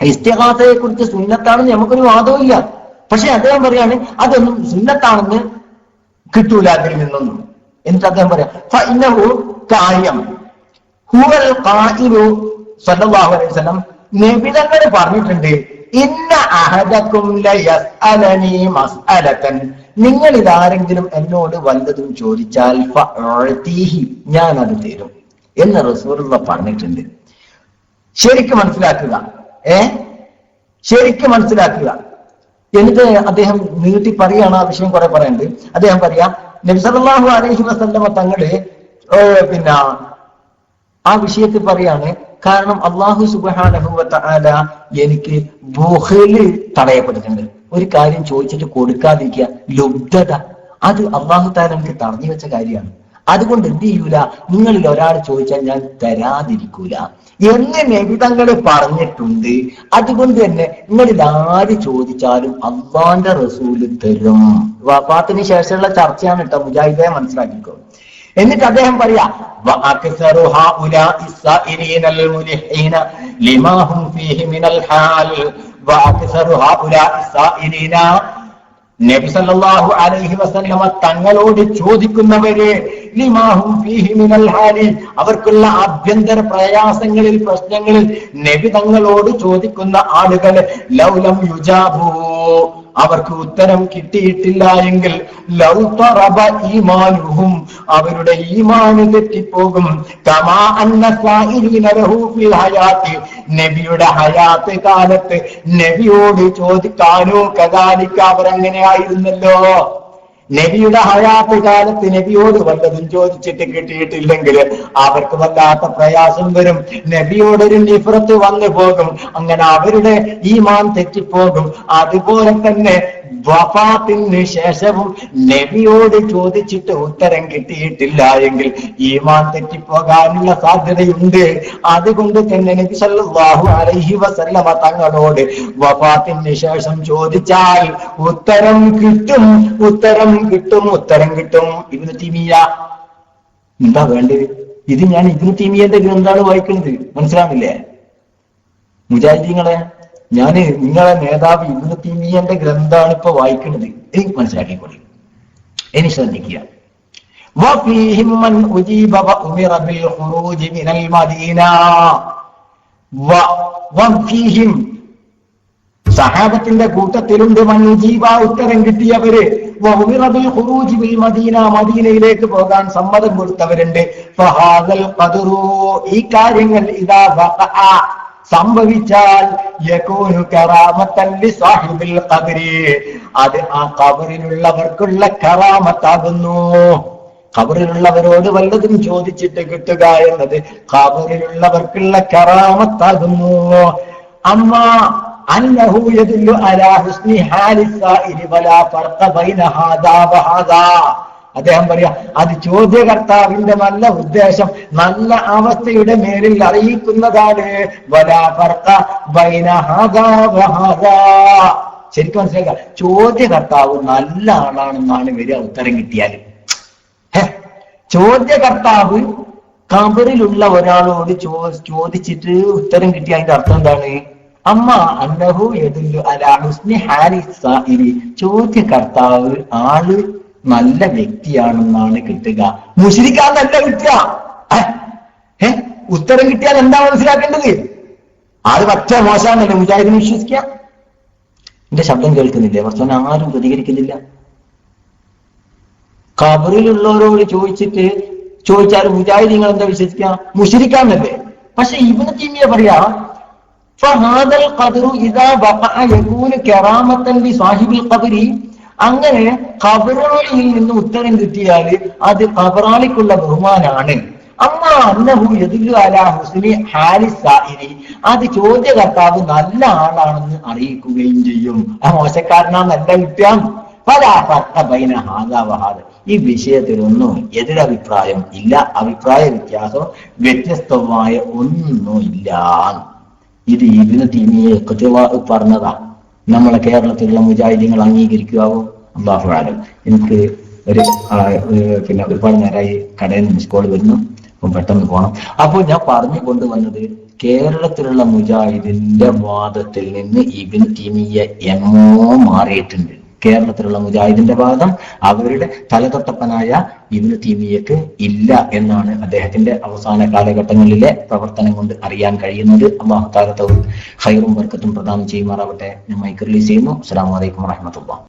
ഇസ്തിഗാസയെ കുറിച്ച് സുന്നത്താണെന്ന് നമുക്കൊരു വാദവും ഇല്ല. പക്ഷെ അദ്ദേഹം പറയാണ് അതൊന്നും സുന്നത്താണെന്ന് കിട്ടൂല അതിൽ നിന്നൊന്നും. എന്നിട്ട് അദ്ദേഹം പറയാം, സല്ലല്ലാഹു അലൈഹി വസല്ലം നബി തങ്ങൾ പറഞ്ഞിട്ടുണ്ട്, ഇന്ന അഹദക്കും ലയസ്അലനി മസ്അലതൻ, നിങ്ങൾ ഇതാരെങ്കിലും എന്നോട് വല്ലതും ചോദിച്ചാൽ ഫഅതീഹി, ഞാൻ അത് തരും എന്ന് റസൂലുള്ളാഹി പറഞ്ഞിട്ടുണ്ട്. ശരിക്കും മനസ്സിലാക്കുക, ശരിക്കും മനസ്സിലാക്കുക. എന്നിട്ട് അദ്ദേഹം നീട്ടി പറയാണ്, ആ വിഷയം കുറെ പറയുന്നുണ്ട്. അദ്ദേഹം പറയാം, നബി സല്ലല്ലാഹു അലൈഹി വസല്ലമ തങ്ങള് ആ വിഷയത്തിൽ പറയാണ്, കാരണം അല്ലാഹു സുബ്ഹാനഹു വ തആല എനിക്ക് ബുഖല് തടയപ്പെട്ടിട്ടുണ്ട്. ഒരു കാര്യം ചോദിച്ചിട്ട് കൊടുക്കാതിരിക്കുക, ലുബ്ധത, അത് അല്ലാഹു തആല എനിക്ക് തടഞ്ഞു വെച്ച കാര്യമാണ്. അതുകൊണ്ട് എന്ത് ചെയ്യൂല, നിങ്ങളിൽ ഒരാൾ ചോദിച്ചാൽ ഞാൻ തരാതിരിക്കൂല എന്ന് നബി തങ്ങൾ പറഞ്ഞിട്ടുണ്ട്. അതുകൊണ്ട് തന്നെ നിങ്ങളിൽ ആര് ചോദിച്ചാലും അള്ളാന്റെ റസൂല് തരും. വഫാത്തിന് ശേഷമുള്ള ചർച്ചയാണ് കേട്ടോ, മുജാഹിദെ മനസ്സിലാക്കിക്കോ. എന്നിട്ട് അദ്ദേഹം പറയാ നബി സല്ലല്ലാഹു അലൈഹി വസല്ലമ തങ്ങളോട് ചോദിക്കുന്നവരെ ലിമാഹും ഫീഹി മിനൽ ഹാലി, അവർക്കുള്ള ആഭ്യന്തര പ്രയാസങ്ങളിൽ പ്രശ്നങ്ങളിൽ നബി തങ്ങളോട് ചോദിക്കുന്ന ആളുകൾ ലൗലം യുജാബു, അവർക്ക് ഉത്തരം കിട്ടിയിട്ടില്ല എങ്കിൽ ലൗ തറബ ഈമാനുഹും, അവരുടെ ഈമാന് തെറ്റിപ്പോകും. കമാ അന്ന സായിരീന ലഹു ഫിൽ ഹയാത്തി, നബിയുടെ ഹയാത്ത് കാലത്ത് നബിയോട് ചോദിക്കാനോ കദാലിക, അവരങ്ങനെയായിരുന്നല്ലോ. നബിയുടെ ഹയാത്ത് കാലത്ത് നബിയോട് വല്ലതും ചോദിച്ചിട്ട് കിട്ടിയിട്ടില്ലെങ്കിൽ അവർക്ക് വല്ലാത്ത പ്രയാസം വരും. നബിയോടൊരു നിഫ്രത്ത് വന്നു പോകും, അങ്ങനെ അവരുടെ ഈമാൻ തെറ്റിപ്പോകും. അതുപോലെ തന്നെ വഫാത്തിന് ശേഷവും നബിയോട് ചോദിച്ചിട്ട് ഉത്തരം കിട്ടിയിട്ടില്ല എങ്കിൽ ഈമാൻ തെറ്റിപ്പോകാനുള്ള സാധ്യതയുണ്ട്. അതുകൊണ്ട് തന്നെ നബി സല്ലല്ലാഹു അലൈഹി വസല്ലമ തങ്ങളോട് വഫാത്തിന് ശേഷം ചോദിച്ചാൽ ഉത്തരം കിട്ടും. ഇബ്നു തൈമിയ്യ എന്താ വേണ്ടത്? ഇത് ഞാൻ ഇബ്നു തൈമിയ്യന്റെ ഗ്രന്ഥമാണ് വായിക്കുന്നത്, മനസ്സിലാവില്ലേ മുജാഹിദീങ്ങളെ? ഞാന് നിങ്ങളെ നേതാവ് ഇബ്നു തൈമിയ്യന്റെ ഗ്രന്ഥമാണ് ഇപ്പൊ വായിക്കുന്നത്, എനിക്ക് മനസ്സിലാക്കിക്കൊള്ളി. ഇനി ശ്രദ്ധിക്കുക. വഫീഹിം മൻ ഉജീബ വഉമിറ ബിൽ ഖുറൂജി മിനൽ മദീന. വഫീഹിം, സഹാബത്തിന്റെ കൂട്ടത്തിലുണ്ട് മൻ ഉജീബ, ഉത്തരം കിട്ടിയവര്, വഉമിറ ബിൽ ഖുറൂജി ബിൽ മദീന, മദീനയിലേക്ക് പോകാൻ സമ്മതം കൊടുത്തവരുണ്ട്. ഫഹാദൽ ഖദറു, ഈ കാര്യങ്ങൾ ഇദാ വഖഅ, സംഭവിച്ചാൽ യകൂനു കറാമത്തൻ ലിസാഹിബിൽ ഖബരി, അത് ആ ഖബറിലുള്ളവർക്കുള്ള കറാമത്താകുന്നു. ഖബറിലുള്ളവരോട് വല്ലതും ചോദിച്ചിട്ട് കിട്ടുക എന്നത് ഖബറിലുള്ളവർക്കുള്ള കറാമത്താകുന്നു. അമ്മാ അന്നഹു യദുല്ലു അലാ ഹുസ്നി ഹാലിസാഇരി വലാ ഫർഖ ബൈന ഹാദാ വഹാദാ, അദ്ദേഹം പറയാ അത് ചോദ്യകർത്താവിന്റെ നല്ല ഉദ്ദേശം, നല്ല അവസ്ഥയുടെ മേലിൽ അറിയിക്കുന്നതാണ്. വലാ ഫർഖ ബൈന ഹാദാ വഹാദാ, ശരിക്കും മനസ്സിലാക്കുക. ചോദ്യകർത്താവ് നല്ല ആളാണെന്നാണ് വരിക ഉത്തരം കിട്ടിയാൽ. ചോദ്യകർത്താവ് ഖബറിലുള്ള ഒരാളോട് ചോദിച്ചിട്ട് ഉത്തരം കിട്ടിയ അതിന്റെ അർത്ഥം എന്താണ്? അമ്മ അന്നഹു യദുല്ലു അലാ ഹുസ്നി ഹാലിസാഇരി, ചോദ്യകർത്താവ് ആള് നല്ല വ്യക്തിയാണെന്നാണ് കിട്ടുക. മുശ്രിക്കാന്നല്ല കിട്ടുക. ഉത്തരം കിട്ടിയാൽ എന്താ മനസ്സിലാക്കേണ്ടത്? ആള് പറ്റ മോശമാണല്ലോ മുജാഹിദിനെ വിശ്വസിക്കുക. എന്റെ ശബ്ദം കേൾക്കുന്നില്ലേ? കുറച്ചൊന്നും ആരും പ്രതികരിക്കുന്നില്ല. ഖബറിലുള്ളവരോട് ചോദിച്ചാൽ മുജാഹിദ് നിങ്ങൾ എന്താ വിശ്വസിക്കുക? മുശ്രിക്കാന്നല്ലേ. പക്ഷെ ഇബ്നു തൈമിയ്യ പറയാ ഫഹാദൽ ഖദറു ഇദാ വഖഅ യകൂനു കറാമത്തൻ ലിസാഹിബിൽ ഖബരി, അങ്ങനെ ഖബറാളിയിൽ നിന്ന് ഉത്തരം കിട്ടിയാൽ അത് ഖബറാളിക്കുള്ള ബഹുമാനാണ്. അമ്മാ അന്നഹു യദുല്ലു അലാ ഹുസ്നി ഹാലിസാഇരി, അത് ചോദ്യകർത്താവ് നല്ല ആളാണെന്ന് അറിയിക്കുകയും ചെയ്യും. ആ മോശക്കാരനാന്നല്ല കിട്ടാം. ഫലാ ഫർഖ ബൈന ഹാദാ വഹാദാ, ഈ വിഷയത്തിലൊന്നും എതിരഭിപ്രായം ഇല്ല, അഭിപ്രായ വ്യത്യാസം വ്യത്യസ്തമായ ഒന്നും ഇല്ല. ഇത് ഇബ്നു തൈമിയ്യ പറഞ്ഞതാ. നമ്മളെ കേരളത്തിലുള്ള മുജാഹിദീങ്ങൾ അംഗീകരിക്കാവോ? അല്ലാഹു അലം. എനിക്ക് ഒരുപാട് നേരമായി കടയിൽ നിന്ന് മിസ് കോൾ വരുന്നു, അപ്പം പെട്ടെന്ന് പോകണം. അപ്പോൾ ഞാൻ പറഞ്ഞു കൊണ്ടുവന്നത് കേരളത്തിലുള്ള മുജാഹിദിന്റെ വാദത്തിൽ നിന്ന് ഇബ്നു തൈമിയ്യ എന്നോ മാറിയിട്ടുണ്ട്. കേരളത്തിലുള്ള മുജാഹിദിന്റെ വാദം അവരുടെ തലതൊട്ടപ്പനായ ഇബ്നു തൈമിയ്യക്ക് ഇല്ല എന്നാണ് അദ്ദേഹത്തിന്റെ അവസാന കാലഘട്ടങ്ങളിലെ പ്രവർത്തനം കൊണ്ട് അറിയാൻ കഴിയുന്നത്. അല്ലാഹു തആല ഖൈറും ബർക്കത്തും പ്രദാനം ചെയ്യുമാറാവട്ടെ. ഞാൻ മൈക്ക് റിലീസ് ചെയ്യുന്നു. അസ്സലാമു അലൈക്കും വറഹ്മത്തുള്ളാഹി.